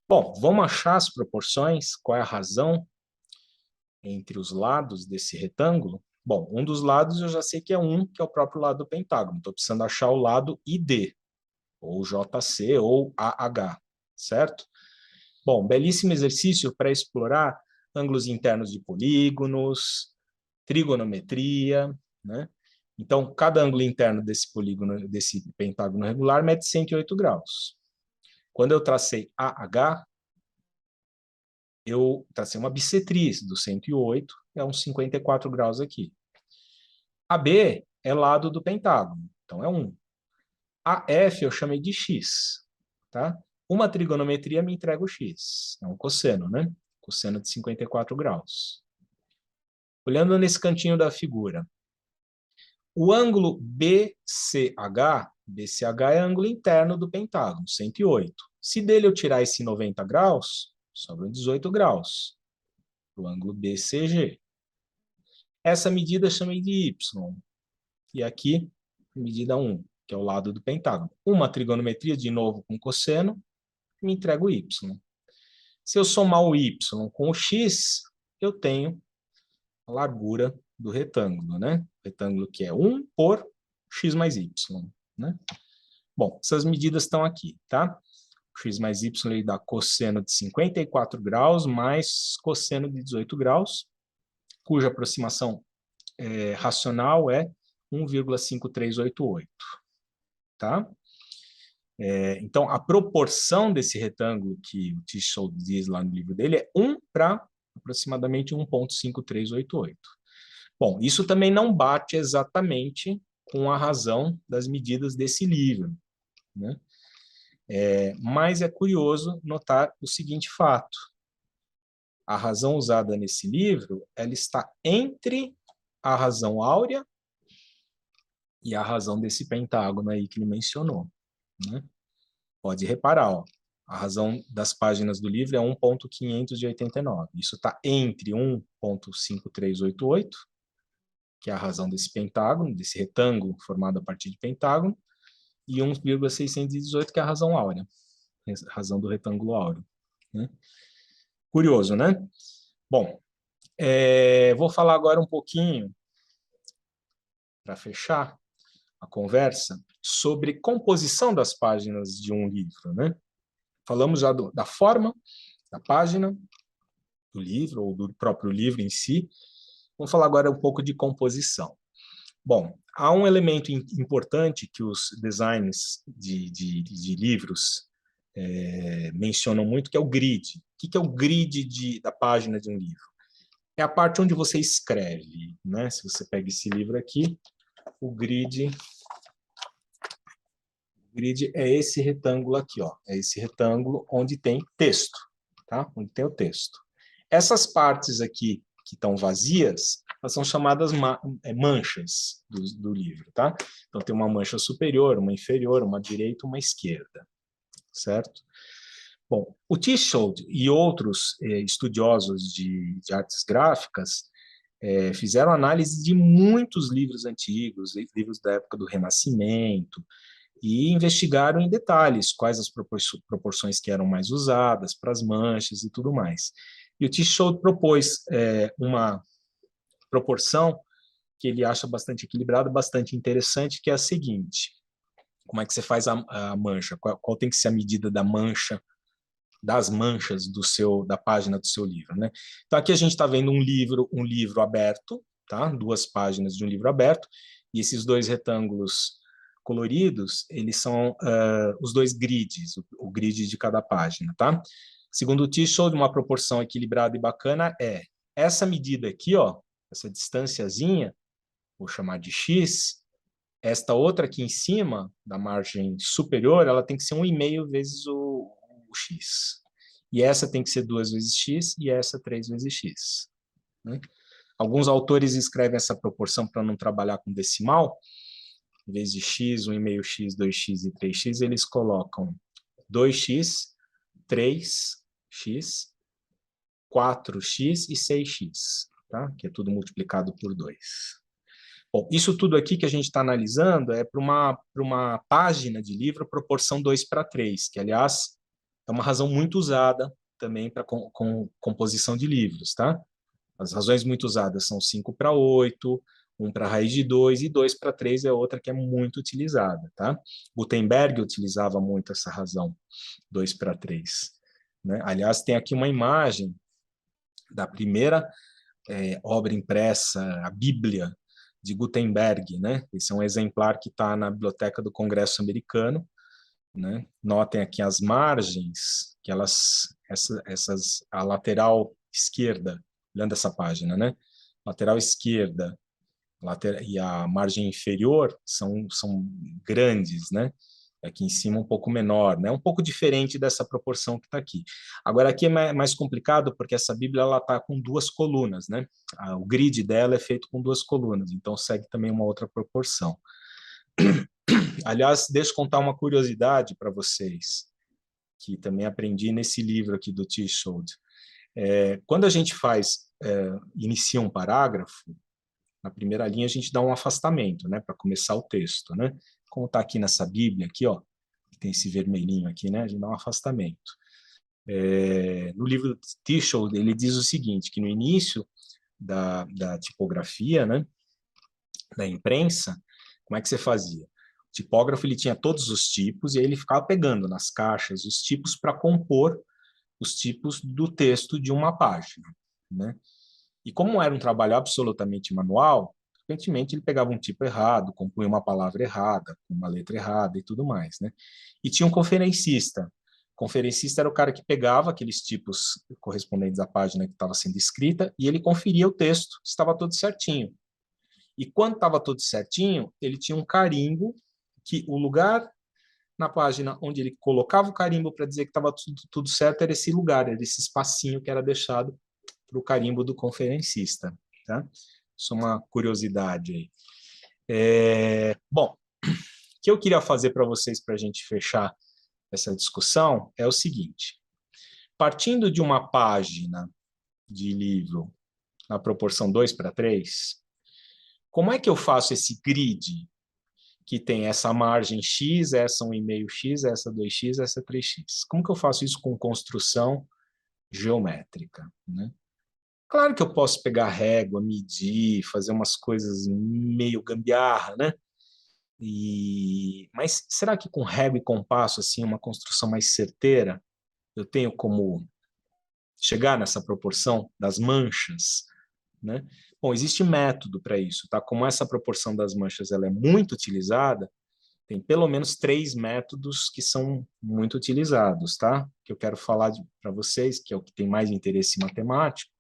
Bom, vamos achar as proporções, qual é a razão entre os lados desse retângulo? Bom, um dos lados eu já sei que é 1, que é o próprio lado do pentágono. Estou precisando achar o lado ID, ou JC, ou AH, certo? Bom, belíssimo exercício para explorar ângulos internos de polígonos, trigonometria, né? Então, cada ângulo interno desse polígono, desse pentágono regular, mede 108 graus. Quando eu tracei AH, eu tracei uma bissetriz do 108, é uns 54 graus aqui. AB é lado do pentágono, então é 1. AF eu chamei de X, tá? Uma trigonometria me entrega o X, é um cosseno, né? Cosseno de 54 graus. Olhando nesse cantinho da figura, o ângulo BCH, BCH é ângulo interno do pentágono, 108. Se dele eu tirar esse 90 graus, sobram 18 graus. O ângulo BCG. Essa medida eu chamei de Y. E aqui, medida 1, que é o lado do pentágono. Uma trigonometria, de novo, com cosseno, me entrega o Y. Se eu somar o Y com o X, eu tenho a largura do retângulo, né? Retângulo que é 1 por X mais Y, né? Bom, essas medidas estão aqui, tá? X mais Y ele dá cosseno de 54 graus mais cosseno de 18 graus, cuja aproximação racional é 1,5388, tá? Então, a proporção desse retângulo que o Tischold diz lá no livro dele é 1 para aproximadamente 1,5388. Bom, isso também não bate exatamente com a razão das medidas desse livro, né? Mas é curioso notar o seguinte fato. A razão usada nesse livro, ela está entre a razão áurea e a razão desse pentágono aí que ele mencionou, né? Pode reparar, ó, a razão das páginas do livro é 1.589. Isso está entre 1.5388, que é a razão desse pentágono, desse retângulo formado a partir de pentágono, e 1,618, que é a razão áurea, a razão do retângulo áureo, né? Curioso, né? Bom, vou falar agora um pouquinho, para fechar a conversa, sobre composição das páginas de um livro, né? Falamos já da forma da página do livro, ou do próprio livro em si. Vamos falar agora um pouco de composição. Bom, há um elemento importante que os designers de livros mencionam muito, que é o grid. O que é o grid da página de um livro? É a parte onde você escreve, né? Se você pega esse livro aqui, o grid é esse retângulo aqui, ó. É esse retângulo onde tem texto, tá? Onde tem o texto. Essas partes aqui que estão vazias, elas são chamadas manchas do livro, tá? Então tem uma mancha superior, uma inferior, uma direita, uma esquerda, certo? Bom, o Tischold e outros estudiosos de artes gráficas fizeram análise de muitos livros antigos, livros da época do Renascimento, e investigaram em detalhes quais as proporções que eram mais usadas para as manchas e tudo mais. E o Tischold propôs uma proporção que ele acha bastante equilibrada, bastante interessante, que é a seguinte: como é que você faz a mancha? Qual tem que ser a medida da mancha, das manchas da página do seu livro, né? Então aqui a gente está vendo um livro aberto, tá? 2 páginas de um livro aberto, e esses 2 retângulos coloridos, eles são os 2 grids, o grid de cada página, tá? Segundo o Tischold, uma proporção equilibrada e bacana é essa medida aqui, ó, essa distânciazinha, vou chamar de x, esta outra aqui em cima, da margem superior, ela tem que ser 1,5 vezes o x. E essa tem que ser 2 vezes x e essa 3 vezes x, né? Alguns autores escrevem essa proporção para não trabalhar com decimal. Em vez de x, 1,5x, 2x e 3x, eles colocam 2x, 3x, 4x e 6x, tá? Que é tudo multiplicado por 2. Bom, isso tudo aqui que a gente está analisando é para uma página de livro proporção 2:3, que, aliás, é uma razão muito usada também para composição de livros, tá? As razões muito usadas são 5:8, 1 para a raiz de 2, e 2:3 é outra que é muito utilizada, tá? Gutenberg utilizava muito essa razão, 2:3, né? Aliás, tem aqui uma imagem da primeira obra impressa, a Bíblia, de Gutenberg, né? Esse é um exemplar que está na Biblioteca do Congresso Americano, né? Notem aqui as margens, que a lateral esquerda, olhando essa página, né? Lateral esquerda e a margem inferior são grandes, né? Aqui em cima um pouco menor, né? Um pouco diferente dessa proporção que está aqui. Agora aqui é mais complicado porque essa Bíblia ela está com duas colunas, né? O grid dela é feito com duas colunas, então segue também uma outra proporção. Aliás, deixa eu contar uma curiosidade para vocês, que também aprendi nesse livro aqui do Tishold. Quando a gente inicia um parágrafo, na primeira linha a gente dá um afastamento, né, para começar o texto, né? Como está aqui nessa Bíblia, aqui, ó, que tem esse vermelhinho aqui, né? A gente dá um afastamento. No livro do Tishold, ele diz o seguinte, que no início da tipografia, né, da imprensa, como é que você fazia? O tipógrafo ele tinha todos os tipos e aí ele ficava pegando nas caixas os tipos para compor os tipos do texto de uma página, né? E como era um trabalho absolutamente manual, frequentemente ele pegava um tipo errado, compunha uma palavra errada, uma letra errada e tudo mais, né? E tinha um conferencista. O conferencista era o cara que pegava aqueles tipos correspondentes à página que estava sendo escrita e ele conferia o texto, se estava tudo certinho. E quando estava tudo certinho, ele tinha um carimbo que o lugar na página onde ele colocava o carimbo para dizer que estava tudo certo era esse lugar, era esse espacinho que era deixado para o carimbo do conferencista. Tá? Isso é uma curiosidade aí. Bom, o que eu queria fazer para vocês, para a gente fechar essa discussão, é o seguinte. Partindo de uma página de livro na proporção 2:3, como é que eu faço esse grid que tem essa margem X, essa 1,5x, essa 2x, essa 3x? Como que eu faço isso com construção geométrica, né? Claro que eu posso pegar régua, medir, fazer umas coisas meio gambiarra, né? Mas será que com régua e compasso, assim, uma construção mais certeira, eu tenho como chegar nessa proporção das manchas, né? Bom, existe método para isso, tá? Como essa proporção das manchas ela é muito utilizada, tem pelo menos 3 métodos que são muito utilizados, tá? Que eu quero falar para vocês, que é o que tem mais interesse matemático,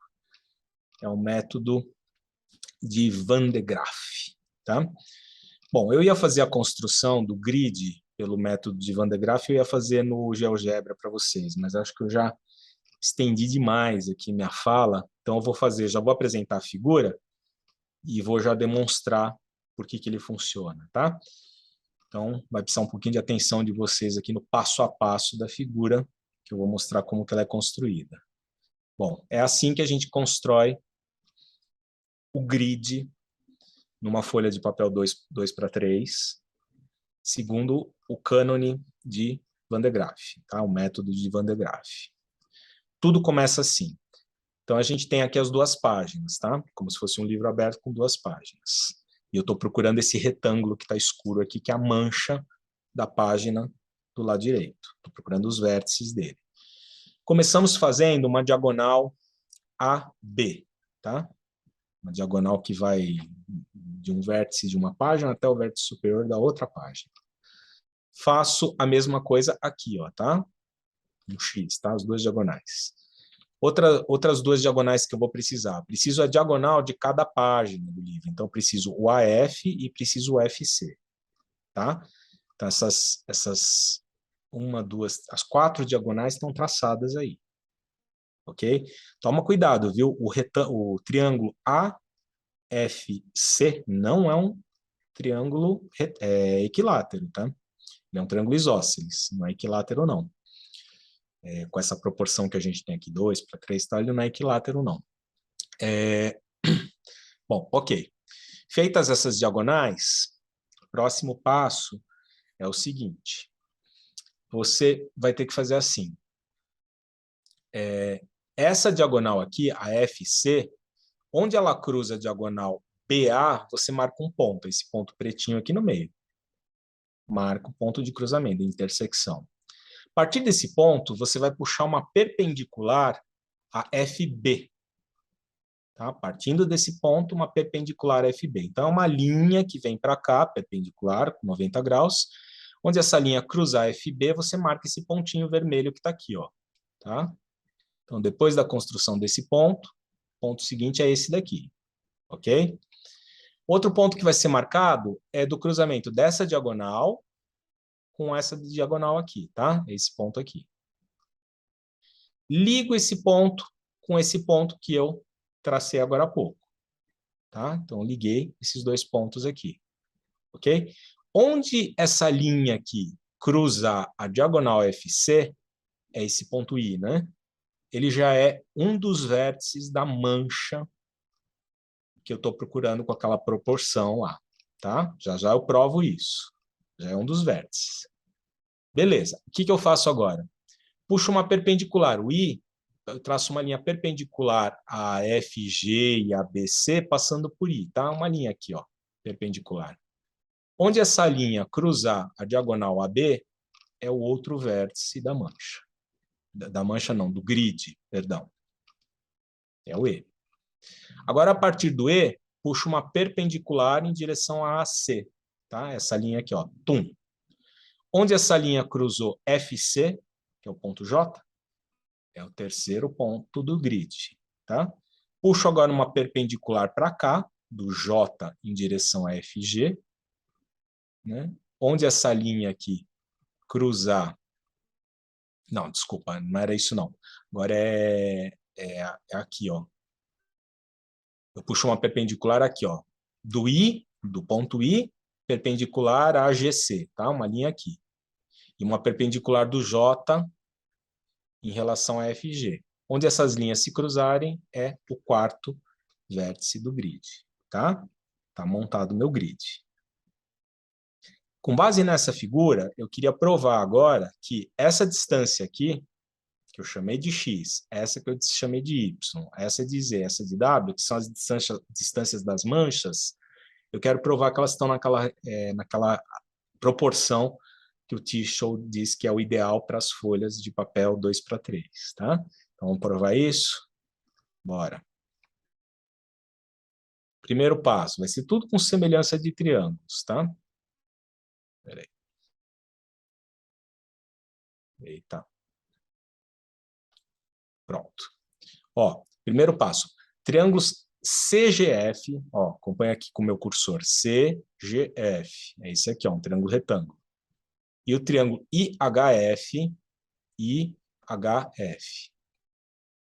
é o método de Van de Graaff, tá? Bom, eu ia fazer a construção do grid pelo método de Van de Graaff, eu ia fazer no GeoGebra para vocês, mas acho que eu já estendi demais aqui minha fala, então eu vou fazer, já vou apresentar a figura e vou já demonstrar por que ele funciona, tá? Então, vai precisar um pouquinho de atenção de vocês aqui no passo a passo da figura, que eu vou mostrar como que ela é construída. Bom, é assim que a gente constrói o grid numa folha de papel 2:3, segundo o cânone de Van de Graaff, tá? O método de Van de Graaff. Tudo começa assim. Então, a gente tem aqui as 2 páginas, tá? Como se fosse um livro aberto com 2 páginas. E eu estou procurando esse retângulo que está escuro aqui, que é a mancha da página do lado direito. Estou procurando os vértices dele. Começamos fazendo uma diagonal AB, tá? Uma diagonal que vai de um vértice de uma página até o vértice superior da outra página. Faço a mesma coisa aqui, ó, tá? Um X, tá? As 2 diagonais. Outras 2 diagonais que eu vou precisar. Preciso a diagonal de cada página do livro. Então, preciso o AF e preciso o FC, tá? Então, as 4 diagonais estão traçadas aí. Ok? Toma cuidado, viu? O triângulo AFC não é um triângulo equilátero, tá? Ele é um triângulo isósceles, não é equilátero, não. Com essa proporção que a gente tem aqui, 2:3, tá? Ele não é equilátero, não. Bom, ok. Feitas essas diagonais, o próximo passo é o seguinte. Você vai ter que fazer assim. Essa diagonal aqui, a FC, onde ela cruza a diagonal BA, você marca um ponto, esse ponto pretinho aqui no meio. Marca o ponto de cruzamento, de intersecção. A partir desse ponto, você vai puxar uma perpendicular a FB. Tá? Partindo desse ponto, uma perpendicular a FB. Então, é uma linha que vem para cá, perpendicular, com 90 graus. Onde essa linha cruzar FB, você marca esse pontinho vermelho que está aqui. Ó, tá? Então, depois da construção desse ponto, o ponto seguinte é esse daqui. Ok? Outro ponto que vai ser marcado é do cruzamento dessa diagonal com essa diagonal aqui, tá? Esse ponto aqui. Ligo esse ponto com esse ponto que eu tracei agora há pouco, tá? Então, liguei esses dois pontos aqui, ok? Onde essa linha aqui cruza a diagonal FC, é esse ponto I, né? Ele já é um dos vértices da mancha que eu estou procurando com aquela proporção lá, tá? Já já eu provo isso. Já é um dos vértices. Beleza. O que eu faço agora? Puxo uma perpendicular. O I, eu traço uma linha perpendicular a FG e a BC, passando por I, tá? Uma linha aqui, ó, perpendicular. Onde essa linha cruzar a diagonal AB, é o outro vértice da mancha. Da mancha não, do grid, perdão. É o E. Agora, a partir do E, puxo uma perpendicular em direção a AC, tá? Essa linha aqui, ó, tum. Onde essa linha cruzou FC, que é o ponto J, é o terceiro ponto do grid, tá? Puxo agora uma perpendicular para cá, do J em direção a FG, né? Onde essa linha aqui cruzar... Não, desculpa, não era isso não. Agora é aqui, ó. Eu puxo uma perpendicular aqui, ó. Do I, do ponto I, perpendicular a GC, tá? Uma linha aqui. E uma perpendicular do J em relação a FG. Onde essas linhas se cruzarem é o quarto vértice do grid, tá? Tá montado o meu grid. Com base nessa figura, eu queria provar agora que essa distância aqui, que eu chamei de x, essa que eu chamei de y, essa de z, essa de w, que são as distâncias das manchas, eu quero provar que elas estão naquela proporção que o T-Show diz que é o ideal para as folhas de papel 2:3, tá? Então, vamos provar isso? Bora. Primeiro passo, vai ser tudo com semelhança de triângulos, tá? Espera aí. Eita. Pronto. Ó, primeiro passo, triângulos CGF, ó, acompanha aqui com o meu cursor, CGF, é esse aqui, ó, um triângulo retângulo. E o triângulo IHF,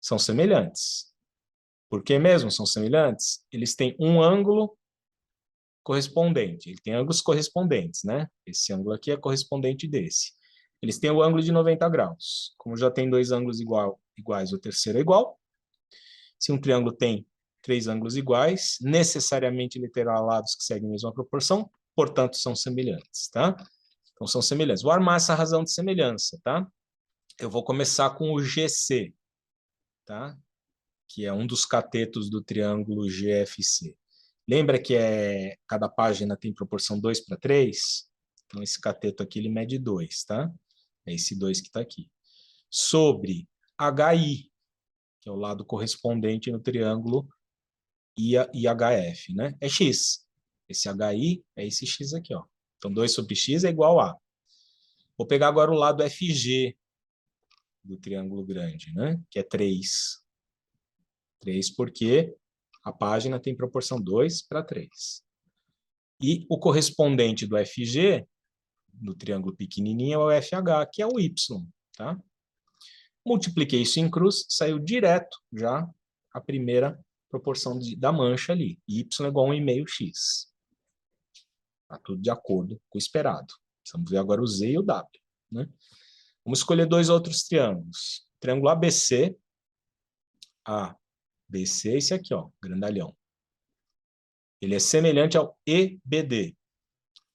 são semelhantes. Por que mesmo são semelhantes? Eles têm um ângulo correspondente, ele tem ângulos correspondentes, né? Esse ângulo aqui é correspondente desse. Eles têm o ângulo de 90 graus. Como já tem dois ângulos iguais, o terceiro é igual. Se um triângulo tem três ângulos iguais, necessariamente ele terá lados que seguem a mesma proporção, portanto, são semelhantes, tá? Então, são semelhantes. Vou armar essa razão de semelhança, tá? Eu vou começar com o GC, tá? Que é um dos catetos do triângulo GFC. Lembra que cada página tem proporção 2:3? Então, esse cateto aqui, ele mede 2, tá? É esse 2 que está aqui. Sobre HI, que é o lado correspondente no triângulo IHF, né? É X. Esse HI é esse X aqui, ó. Então, 2 sobre X é igual a... Vou pegar agora o lado FG do triângulo grande, né? Que é 3. 3 porque a página tem proporção 2:3. E o correspondente do FG, do triângulo pequenininho, é o FH, que é o Y, tá? Multipliquei isso em cruz, saiu direto já a primeira proporção da mancha ali. Y é igual a 1,5x. Está tudo de acordo com o esperado. Vamos ver agora o Z e o W, né? Vamos escolher dois outros triângulos. Triângulo ABC. ABC é esse aqui, ó, grandalhão. Ele é semelhante ao EBD.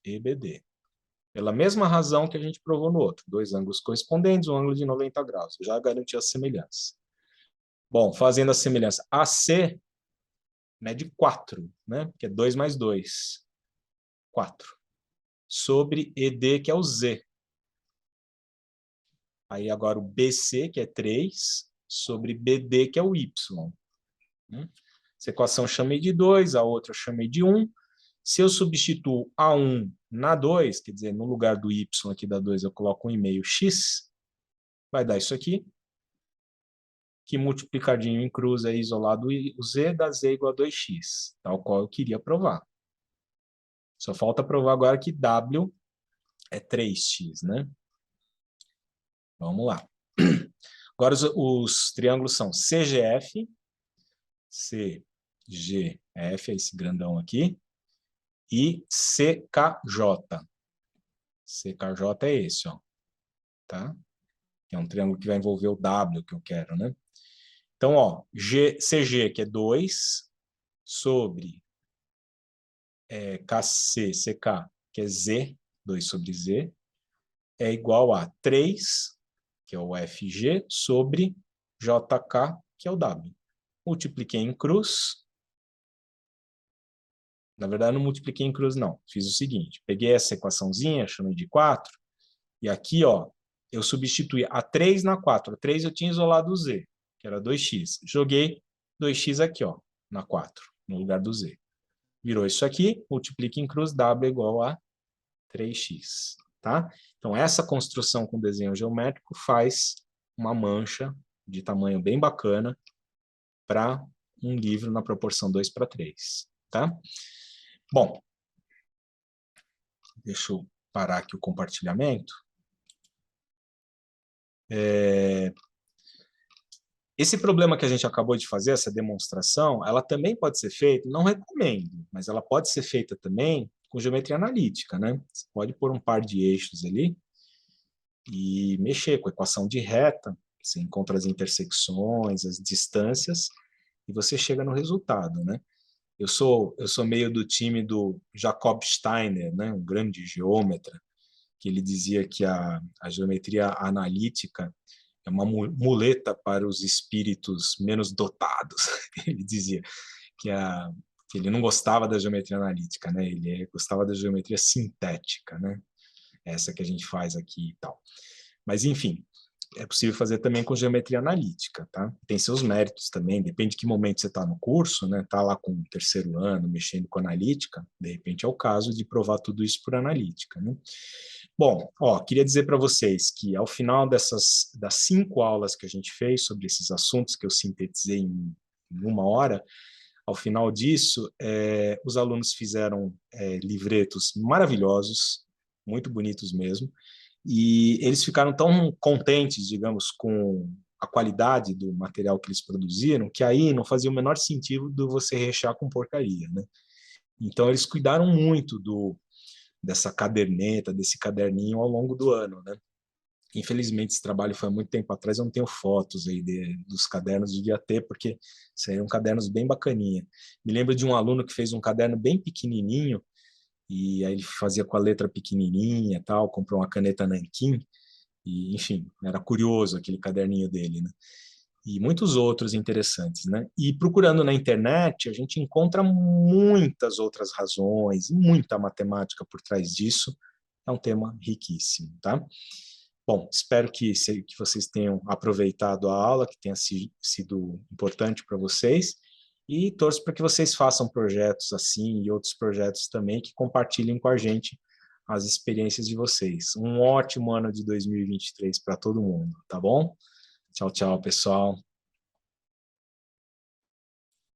EBD. Pela mesma razão que a gente provou no outro. Dois ângulos correspondentes, um ângulo de 90 graus. Eu já garanti a semelhança. Bom, fazendo a semelhança, AC mede 4, né? Que é 2 mais 2. 4. Sobre ED, que é o Z. Aí agora o BC, que é 3, sobre BD, que é o Y. Essa equação eu chamei de 2, a outra eu chamei de 1. Se eu substituo A1 na 2, quer dizer, no lugar do Y aqui da 2 eu coloco 1,5x, vai dar isso aqui, que multiplicadinho em cruz é isolado o Z, dá Z igual a 2x, tal qual eu queria provar. Só falta provar agora que W é 3x, né? Vamos lá. Agora os triângulos são CGF, CGF, é esse grandão aqui, e CKJ. CKJ é esse, ó, tá? Que é um triângulo que vai envolver o W que eu quero, né? Então, ó, CG, que é 2, sobre KC, CK, que é Z, 2 sobre Z, é igual a 3, que é o FG, sobre JK, que é o W. Multipliquei em cruz. Na verdade, não multipliquei em cruz, não. Fiz o seguinte, peguei essa equaçãozinha, chamei de 4, e aqui, ó, eu substituí a 3 na 4. A 3 eu tinha isolado o Z, que era 2x. Joguei 2x aqui, ó, na 4, no lugar do Z. Virou isso aqui, multiplica em cruz, W é igual a 3x, tá? Então, essa construção com desenho geométrico faz uma mancha de tamanho bem bacana para um livro na proporção 2:3, tá? Bom, deixa eu parar aqui o compartilhamento. Esse problema que a gente acabou de fazer, essa demonstração, ela também pode ser feita, não recomendo, mas ela pode ser feita também com geometria analítica, né? Você pode pôr um par de eixos ali e mexer com a equação de reta, você encontra as intersecções, as distâncias, e você chega no resultado, né? Eu sou meio do time do Jacob Steiner, né? Um grande geômetra, que ele dizia que a geometria analítica é uma muleta para os espíritos menos dotados. Ele dizia que, que ele não gostava da geometria analítica, né? Ele gostava da geometria sintética, né? Essa que a gente faz aqui e tal. Mas, enfim, é possível fazer também com geometria analítica, tá? Tem seus méritos também, depende de que momento você está no curso, né? Tá lá com o 3º ano, mexendo com analítica, de repente é o caso de provar tudo isso por analítica, né? Bom, ó, queria dizer para vocês que ao final das 5 aulas que a gente fez sobre esses assuntos, que eu sintetizei em 1 hora, ao final disso, os alunos fizeram livretos maravilhosos, muito bonitos mesmo, e eles ficaram tão contentes, digamos, com a qualidade do material que eles produziram, que aí não fazia o menor sentido você rechear com porcaria, né? Então, eles cuidaram muito dessa caderneta, desse caderninho ao longo do ano, né? Infelizmente, esse trabalho foi há muito tempo atrás, eu não tenho fotos aí dos cadernos, devia ter, porque seriam cadernos bem bacaninha. Me lembro de um aluno que fez um caderno bem pequenininho, e aí ele fazia com a letra pequenininha e tal, comprou uma caneta nanquim, e, enfim, era curioso aquele caderninho dele, né? E muitos outros interessantes, né? E procurando na internet, a gente encontra muitas outras razões, muita matemática por trás disso. É um tema riquíssimo, tá? Bom, espero que vocês tenham aproveitado a aula, que tenha sido importante para vocês, e torço para que vocês façam projetos assim e outros projetos também, que compartilhem com a gente as experiências de vocês. Um ótimo ano de 2023 para todo mundo, tá bom? Tchau, tchau, pessoal.